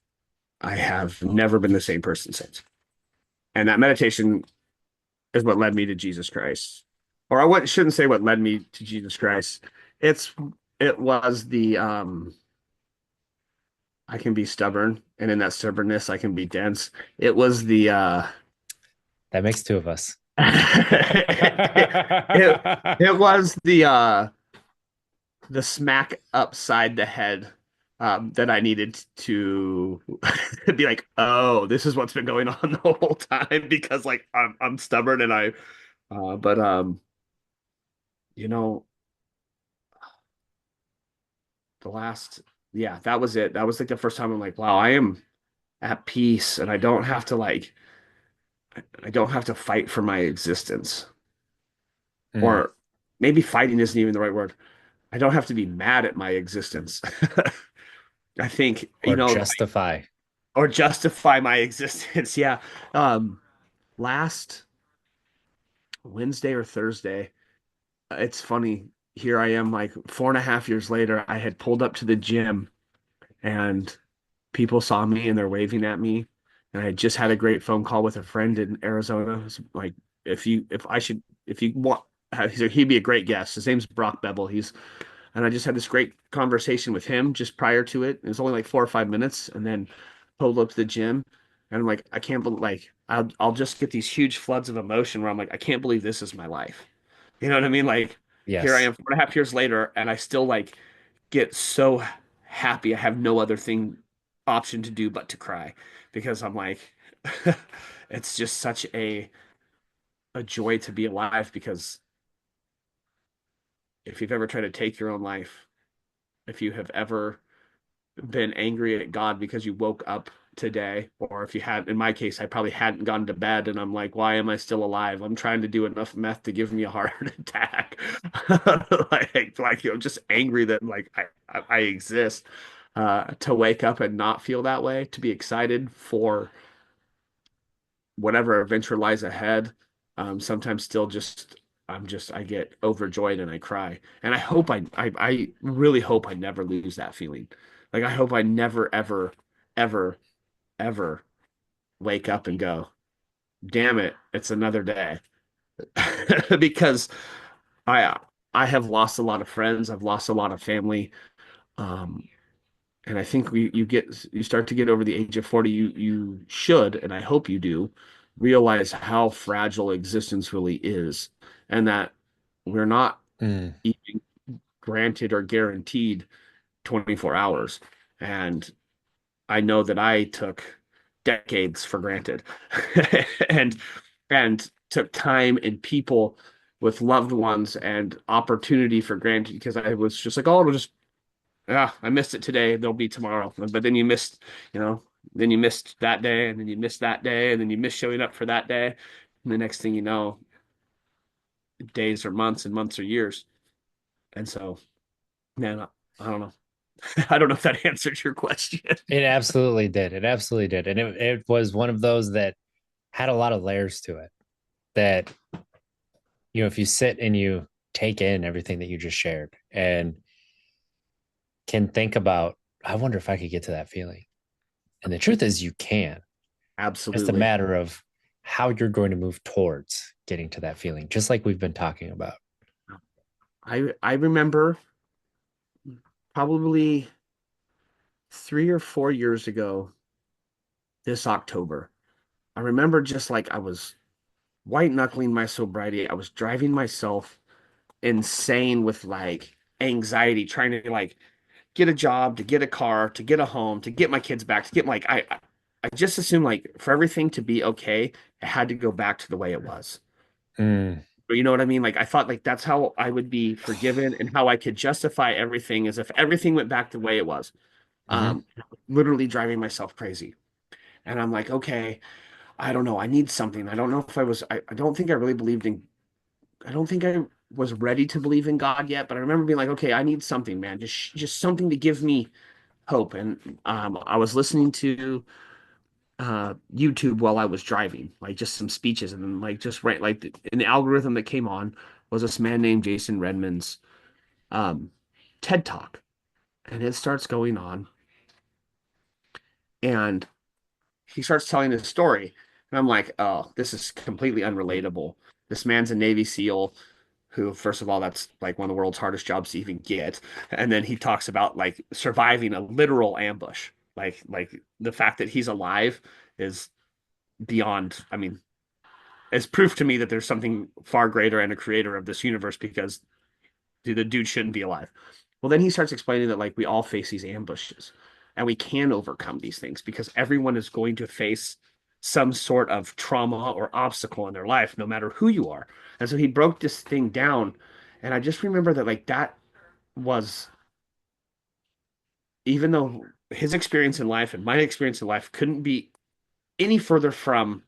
I have never been the same person since. And that meditation is what led me to Jesus Christ. Or shouldn't say what led me to Jesus Christ. It's it was the I can be stubborn, and in that stubbornness I can be dense. It was the that makes two of us. it, it was the smack upside the head that I needed to be like, oh, this is what's been going on the whole time because like I'm stubborn and but you know, the last, yeah, that was it. That was like the first time I'm like, wow, I am at peace and I don't have to fight for my existence. Mm, Or maybe fighting isn't even the right word. I don't have to be mad at my existence. I think, or justify. or justify my existence. Yeah. Um, Last Wednesday or Thursday, it's funny. Here I am, like 4.5 years later. I had pulled up to the gym and people saw me and they're waving at me. And I just had a great phone call with a friend in Arizona. It was like, if you want, he'd be a great guest. His name's Brock Bevel. And I just had this great conversation with him just prior to it. It was only like 4 or 5 minutes, and then pulled up to the gym, and I'm like, I can't believe like I'll just get these huge floods of emotion where I'm like, I can't believe this is my life. You know what I mean? Like here I Yes. am 4.5 years later, and I still like get so happy. I have no other thing option to do but to cry because I'm like, it's just such a joy to be alive because if you've ever tried to take your own life, if you have ever been angry at God because you woke up today, or if you had, in my case, I probably hadn't gone to bed and I'm like, why am I still alive? I'm trying to do enough meth to give me a heart attack. Just angry that like I exist. To wake up and not feel that way, to be excited for whatever adventure lies ahead. Sometimes still just I get overjoyed and I cry. And I really hope I never lose that feeling. Like I hope I never, ever, ever, ever wake up and go, damn it, it's another day. Because I I have lost a lot of friends, I've lost a lot of family. Um, and I think you start to get over the age of 40, you should, and I hope you do, realize how fragile existence really is, and that we're not Mm. even granted or guaranteed 24 hours. And I know that I took decades for granted and took time and people with loved ones and opportunity for granted because I was just like, oh, it'll just yeah, I missed it today. There'll be tomorrow. But then you missed, you know, then you missed that day, and then you missed that day, and then you missed showing up for that day. And the next thing you know, days or months and months or years. And so, man, I don't know. I don't know if that answers your question. It absolutely did. It absolutely did. And it was one of those that had a lot of layers to it that, if you sit and you take in everything that you just shared and can think about, I wonder if I could get to that feeling. And the truth is, you can. It's a Absolutely. matter of how you're going to move towards getting to that feeling, just like we've been talking about. I remember probably 3 or 4 years ago this October. I remember just like I was white knuckling my sobriety. I was driving myself insane with like anxiety, trying to like get a job, to get a car, to get a home, to get my kids back, to get like I just assumed like for everything to be okay, it had to go back to the way it was. Mm, You know what I mean? Like I thought like that's how I would be forgiven and how I could justify everything as if everything went back the way it was. hmm Literally driving myself crazy. And I'm like, okay, I don't know. I need something. I don't know if I don't think I really believed in I don't think I was ready to believe in God yet, but I remember being like, okay, I need something, man. Just something to give me hope. And I was listening to YouTube while I was driving, like just some speeches, and then like just right, like in the algorithm that came on was this man named Jason Redman's um, TED Talk, and it starts going on, and he starts telling his story, and I'm like, oh, this is completely unrelatable. This man's a Navy SEAL who, first of all, that's like one of the world's hardest jobs to even get. And then he talks about like surviving a literal ambush. Like the fact that he's alive is beyond, I mean, it's proof to me that there's something far greater and a creator of this universe because the dude shouldn't be alive. Well, then he starts explaining that like we all face these ambushes and we can overcome these things because everyone is going to face some sort of trauma or obstacle in their life, no matter who you are. And so he broke this thing down. And I just remember that like that was, even though his experience in life and my experience in life couldn't be any further from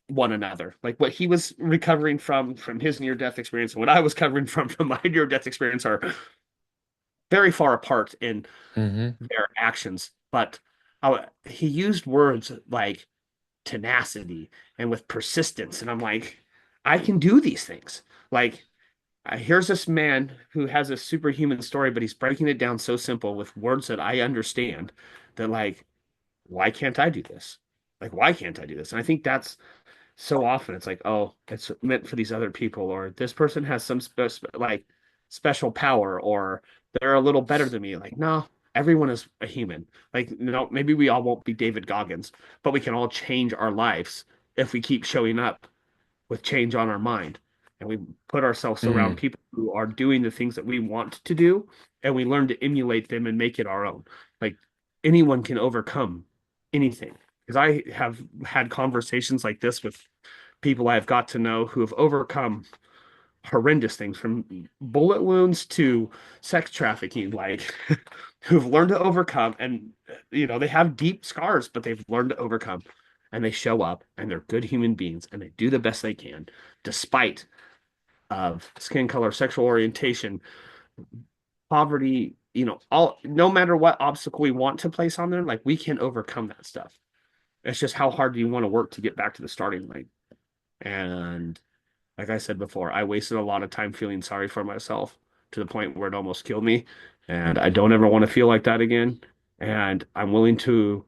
one another. Like what he was recovering from his near death experience and what I was covering from my near death experience are very far apart in hmm their actions. But he used words like tenacity and with persistence, and I'm like, I can do these things. Like here's this man who has a superhuman story, but he's breaking it down so simple with words that I understand that like, why can't I do this? Like, why can't I do this? And I think that's so often it's like, oh, it's meant for these other people, or this person has some like special power, or They're a little better than me. Like, no, everyone is a human. Like, maybe we all won't be David Goggins, but we can all change our lives if we keep showing up with change on our mind. And we put ourselves around Mm, people who are doing the things that we want to do, and we learn to emulate them and make it our own. Like, anyone can overcome anything. Because I have had conversations like this with people I've got to know who have overcome horrendous things from bullet wounds to sex trafficking, like who've learned to overcome. And, they have deep scars, but they've learned to overcome, and they show up and they're good human beings and they do the best they can despite of skin color, sexual orientation, poverty, all, no matter what obstacle we want to place on them, like we can overcome that stuff. It's just how hard do you want to work to get back to the starting line. And like I said before, I wasted a lot of time feeling sorry for myself to the point where it almost killed me. And I don't ever want to feel like that again. And I'm willing to,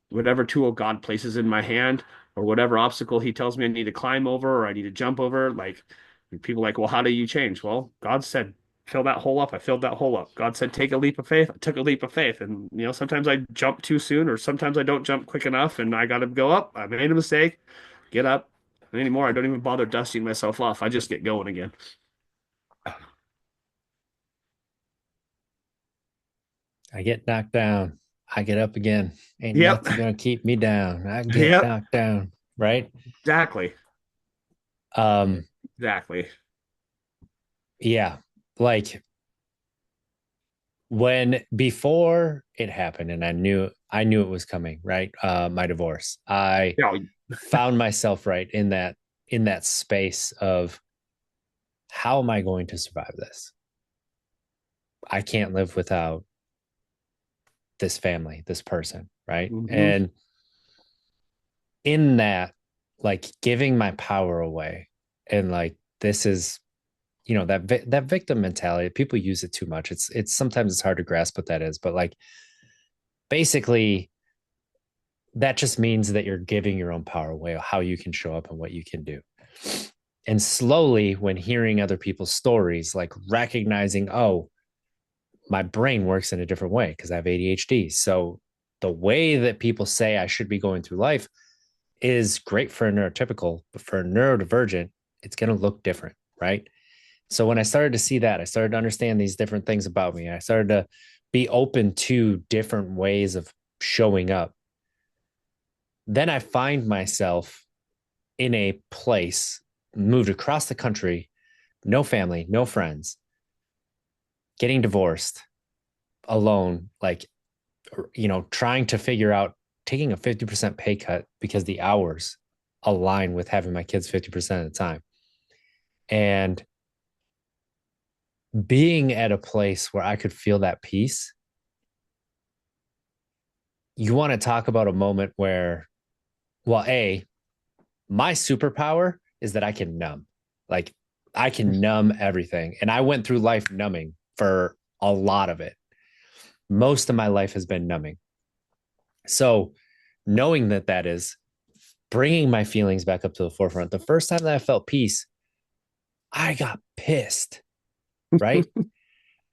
whatever tool God places in my hand, or whatever obstacle he tells me I need to climb over or I need to jump over. Like, people are like, well, how do you change? Well, God said, fill that hole up. I filled that hole up. God said, take a leap of faith. I took a leap of faith. And, sometimes I jump too soon, or sometimes I don't jump quick enough, and I got to go up. I made a mistake, get up. And anymore, I don't even bother dusting myself off. I just get going again. I get knocked down. I get up again. Ain't Yep. nothing gonna keep me down. I get Yep. knocked down. Right. Exactly. Um, Exactly. yeah. Like when before it happened and I knew it was coming, right? My divorce. I Yeah. found myself right in that space of how am I going to survive this? I can't live without this family, this person, right? Hmm. And in that, like giving my power away, and like this is, that victim mentality. People use it too much. It's sometimes it's hard to grasp what that is, but like basically, that just means that you're giving your own power away, how you can show up and what you can do. And slowly, when hearing other people's stories, like recognizing, oh, my brain works in a different way because I have ADHD. So the way that people say I should be going through life is great for a neurotypical, but for a neurodivergent, it's going to look different, right? So when I started to see that, I started to understand these different things about me. I started to be open to different ways of showing up. Then I find myself in a place, moved across the country, no family, no friends, getting divorced, alone, like, trying to figure out taking a 50% pay cut because the hours align with having my kids 50% of the time. And being at a place where I could feel that peace. You want to talk about a moment where, well, my superpower is that I can numb. Like I can numb everything. And I went through life numbing for a lot of it. Most of my life has been numbing. So knowing that is bringing my feelings back up to the forefront. The first time that I felt peace, I got pissed, right?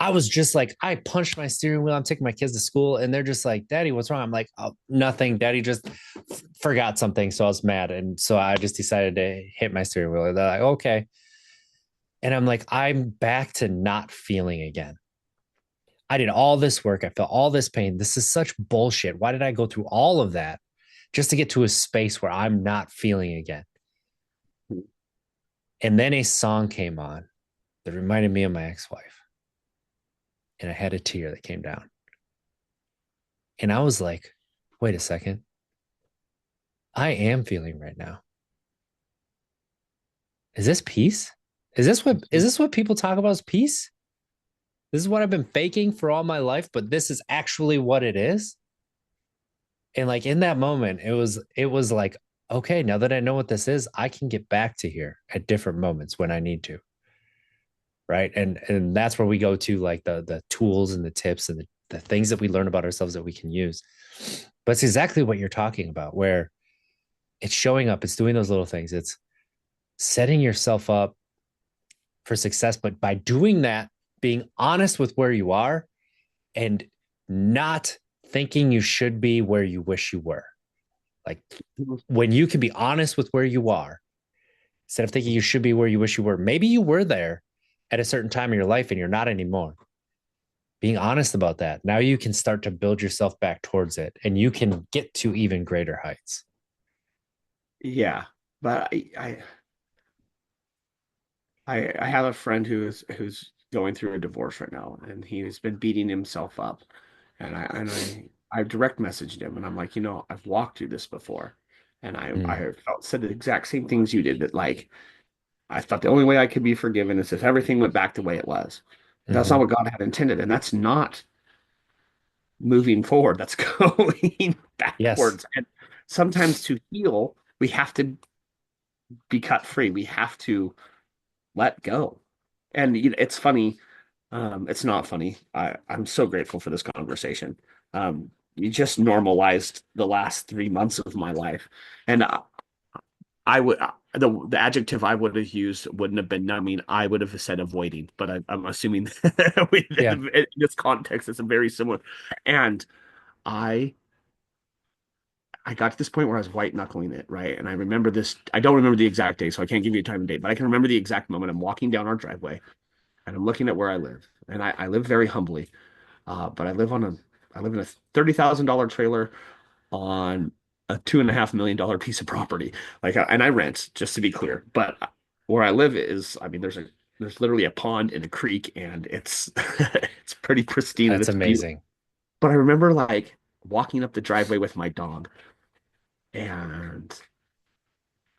I was just like, I punched my steering wheel. I'm taking my kids to school, and they're just like, Daddy, what's wrong? I'm like, oh, nothing. Daddy just forgot something. So I was mad. And so I just decided to hit my steering wheel. And they're like, okay. And I'm like, I'm back to not feeling again. I did all this work. I felt all this pain. This is such bullshit. Why did I go through all of that just to get to a space where I'm not feeling again? And then a song came on that reminded me of my ex-wife. And I had a tear that came down. And I was like, wait a second. I am feeling right now. Is this peace? Is this what people talk about as peace? This is what I've been faking for all my life, but this is actually what it is. And like in that moment, it was like, okay, now that I know what this is, I can get back to here at different moments when I need to. Right. And that's where we go to like the tools and the tips and the things that we learn about ourselves that we can use. But it's exactly what you're talking about, where it's showing up, it's doing those little things, it's setting yourself up for success. But by doing that, being honest with where you are and not thinking you should be where you wish you were. Like when you can be honest with where you are, instead of thinking you should be where you wish you were, maybe you were there at a certain time in your life and you're not anymore. Being honest about that, now you can start to build yourself back towards it and you can get to even greater heights. Yeah, but I have a friend who's going through a divorce right now, and he's been beating himself up, and I direct messaged him, and I'm like, I've walked through this before, and Mm, I felt said the exact same things you did. That like I thought the only way I could be forgiven is if everything went back the way it was. That's not mm-hmm. what God had intended, and that's not moving forward. That's going Yes, backwards. And sometimes to heal, we have to be cut free. We have to let go. And it's funny. It's not funny. I'm so grateful for this conversation. You just normalized the last 3 months of my life, and I would the adjective I would have used wouldn't have been numbing. I would have said avoiding, but I'm assuming yeah, in this context, it's a very similar. And I I got to this point where I was white knuckling it, right? And I remember this. I don't remember the exact day, so I can't give you a time and date, but I can remember the exact moment. I'm walking down our driveway, and I'm looking at where I live, and I live very humbly. But I live in a $30,000 trailer on a $2.5 million piece of property. And I rent, just to be clear. But where I live is, I mean, there's literally a pond and a creek, and it's it's pretty pristine and that's it's beautiful. amazing. But I remember like walking up the driveway with my dog, and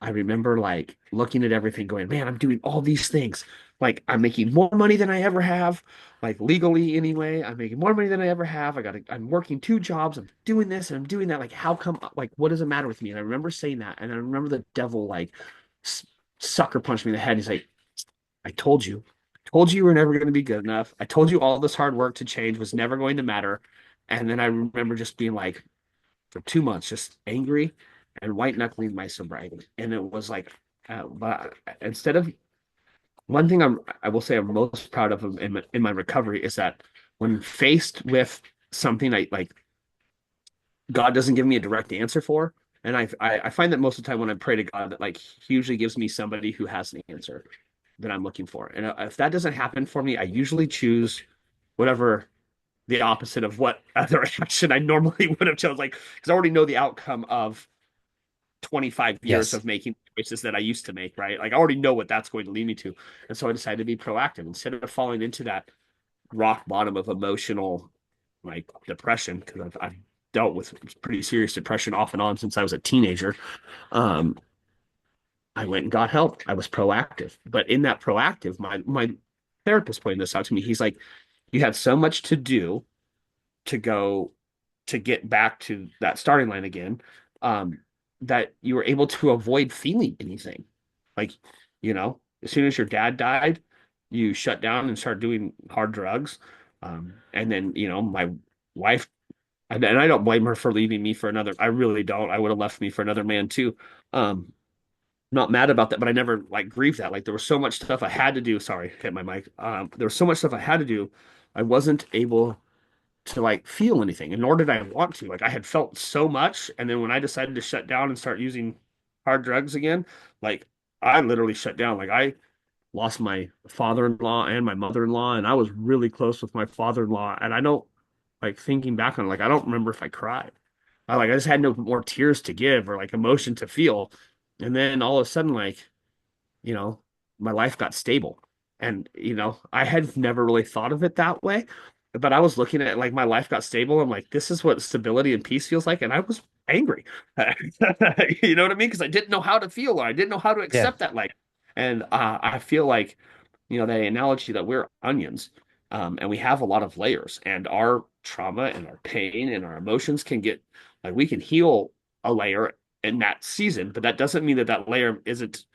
I remember like looking at everything going, man, I'm doing all these things. Like I'm making more money than I ever have, like legally anyway. I'm making more money than I ever have. I'm working 2 jobs. I'm doing this and I'm doing that. Like, how come, like, what does it matter with me? And I remember saying that. And I remember the devil like s sucker punched me in the head. He's like, I told you were never going to be good enough. I told you all this hard work to change was never going to matter. And then I remember just being like, for 2 months, just angry and white knuckling my sobriety. And it was like, but instead of one thing I will say I'm most proud of in my recovery is that when faced with something I like, God doesn't give me a direct answer for. And I find that most of the time when I pray to God, that like He usually gives me somebody who has the answer that I'm looking for. And if that doesn't happen for me, I usually choose whatever the opposite of what other action I normally would have chosen. Like, because I already know the outcome of 25 years Yes, of making choices that I used to make, right? Like, I already know what that's going to lead me to. And so I decided to be proactive instead of falling into that rock bottom of emotional, like, depression, because I've dealt with pretty serious depression off and on since I was a teenager. Um, I went and got help. I was proactive. But in that proactive, my therapist pointed this out to me. He's like, you had so much to do to go to get back to that starting line again, um, that you were able to avoid feeling anything. Like, as soon as your dad died, you shut down and started doing hard drugs. And then, my wife, and I don't blame her for leaving me for another. I really don't. I would have left me for another man too. Not mad about that, but I never like grieved that. Like there was so much stuff I had to do. Sorry, hit my mic. There was so much stuff I had to do. I wasn't able to like feel anything, and nor did I want to. Like I had felt so much, and then when I decided to shut down and start using hard drugs again, like I literally shut down. Like I lost my father-in-law and my mother-in-law, and I was really close with my father-in-law. And I don't like thinking back on it, like I don't remember if I cried. I just had no more tears to give or like emotion to feel. And then all of a sudden, like you know, my life got stable. And, I had never really thought of it that way. But I was looking at like my life got stable. I'm like, this is what stability and peace feels like. And I was angry. You know what I mean? Because I didn't know how to feel or I didn't know how to yeah, accept that. Like, and I feel like, the analogy that we're onions, and we have a lot of layers, and our trauma and our pain and our emotions can get like we can heal a layer in that season, but that doesn't mean that that layer isn't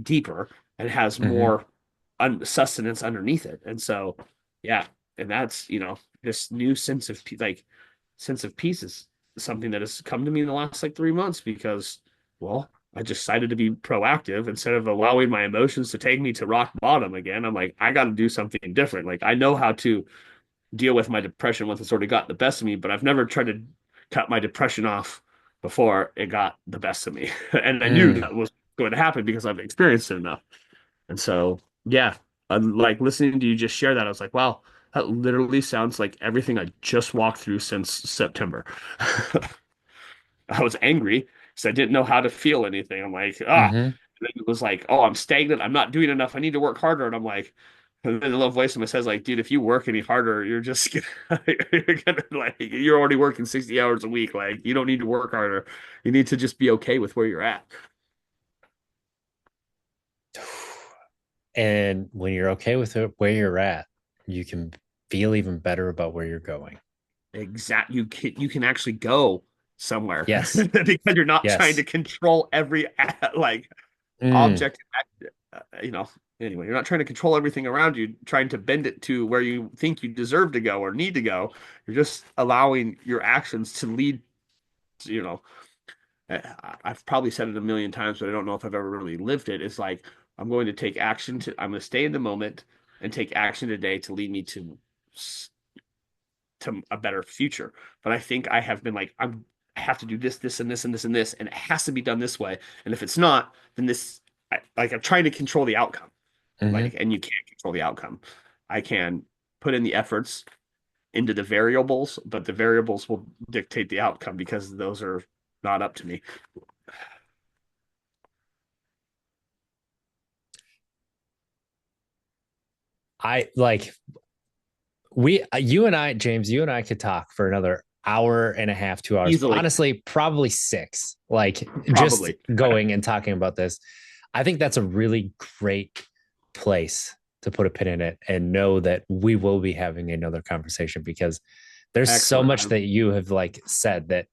deeper and has mm-hmm. more sustenance underneath it. And so, yeah, and that's this new sense of peace is something that has come to me in the last like 3 months because, well, I decided to be proactive instead of allowing my emotions to take me to rock bottom again. I'm like, I got to do something different. Like, I know how to deal with my depression once it's already got the best of me, but I've never tried to cut my depression off before it got the best of me. And I knew Mm, that was going to happen because I've experienced it enough. And so, yeah, like listening to you just share that, I was like, wow, that literally sounds like everything I just walked through since September. I was angry because I didn't know how to feel anything. I'm like, ah. hmm. And then it was like, oh, I'm stagnant. I'm not doing enough. I need to work harder. And I'm like, and then the little voice in me says, like, dude, if you work any harder, you're just you're gonna like you're already working 60 hours a week. Like, you don't need to work harder. You need to just be okay with where you're at. And when you're okay with it, where you're at, you can feel even better about where you're going. You can actually go somewhere Yes. because you're not trying Yes. to control every like Mm, object, you know, anyway, you're not trying to control everything around you, trying to bend it to where you think you deserve to go or need to go. You're just allowing your actions to lead to, I've probably said it a million times, but I don't know if I've ever really lived it. It's like I'm going to stay in the moment and take action today to lead me to a better future. But I think I have been like, I have to do this, this, and this, and this, and this, and it has to be done this way. And if it's not, then I'm trying to control the outcome. hmm. Like, and you can't control the outcome. I can put in the efforts into the variables, but the variables will dictate the outcome because those are not up to me. I like you and I, James, you and I could talk for another hour and a half, 2 hours. Easily, Honestly, probably six. Like just probably. going and talking about this. I think that's a really great place to put a pin in it and know that we will be having another conversation because there's so Excellent. much that you have like said that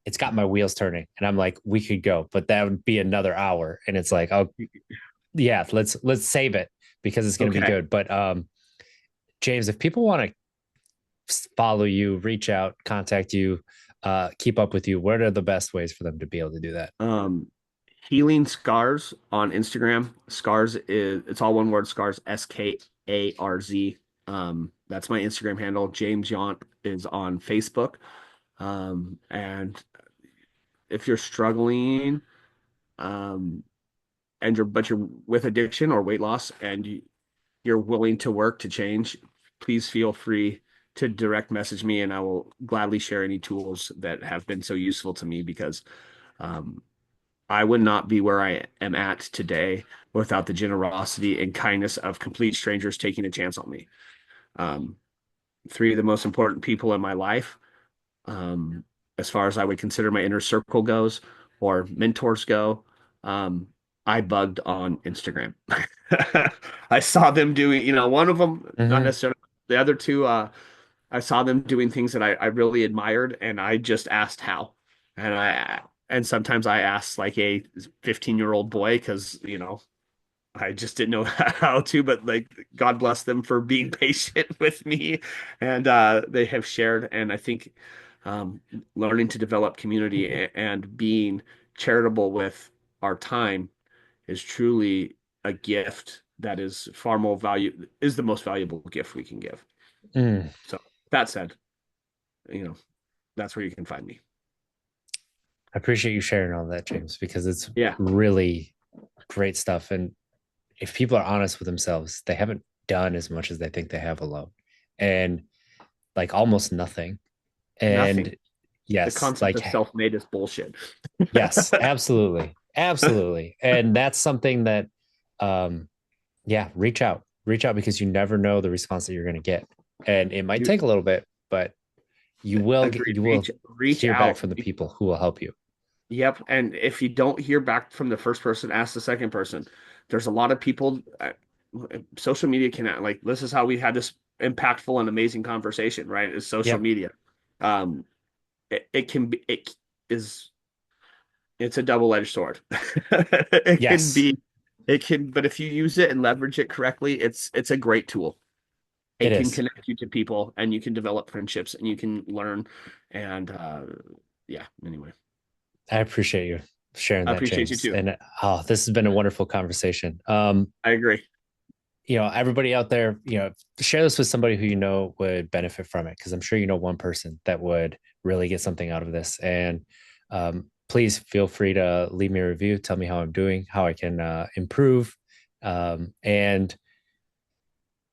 it's got my wheels turning and I'm like we could go but that would be another hour and it's like oh yeah let's save it because it's going to be Okay. good but James, if people want to follow you, reach out, contact you, keep up with you, what are the best ways for them to be able to do that? Um, Healing Scars on Instagram. Scars is it's all one word, Scars, SKARZ. That's my Instagram handle. James Yount is on Facebook. And if you're struggling, um, you're with addiction or weight loss and you're willing to work to change, please feel free to direct message me and I will gladly share any tools that have been so useful to me because um, I would not be where I am at today without the generosity and kindness of complete strangers taking a chance on me. Um, Three of the most important people in my life, um, as far as I would consider my inner circle goes, or mentors go, um, I bugged on Instagram. I saw them doing, one of them, not Mm-hmm. necessarily, the other two, I saw them doing things that I really admired, and I just asked how. And sometimes I asked like a 15-year-old boy because, I just didn't know how to, but like God bless them for being patient with me. And they have shared, and I think um, learning to develop community and being charitable with our time is truly a gift that is far more value is the most valuable gift we can give. Mm. So that said, you know, that's where you can find me. I appreciate you sharing all that, James, because it's Yeah. really great stuff. And if people are honest with themselves, they haven't done as much as they think they have alone. And like almost nothing. Nothing. And The yes, concept like of self-made is bullshit. yes, absolutely. Absolutely. And that's something that um yeah, reach out because you never know the response that you're going to get. And it might You take a little bit, but agreed. you will Reach hear back out. from the people who will help you. Yep. And if you don't hear back from the first person, ask the second person. There's a lot of people. Social media can like this is how we had this impactful and amazing conversation, right? Is social Yep. media. Um, it can be it is it's a double-edged sword. It can Yes, be it can, but if you use it and leverage it correctly, it's a great tool. it It can is. connect you to people and you can develop friendships and you can learn and yeah, anyway. I appreciate you. sharing I that, appreciate you James. too. And oh, this has been a wonderful conversation. I agree. Everybody out there, share this with somebody who you know would benefit from it, because I'm sure you know one person that would really get something out of this. And please feel free to leave me a review, tell me how I'm doing, how I can improve, and let's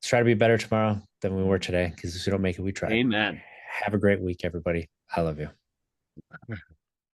try to be better tomorrow than we were today. Because if we don't make it, we tried. Amen. Have a great week, everybody. I love you.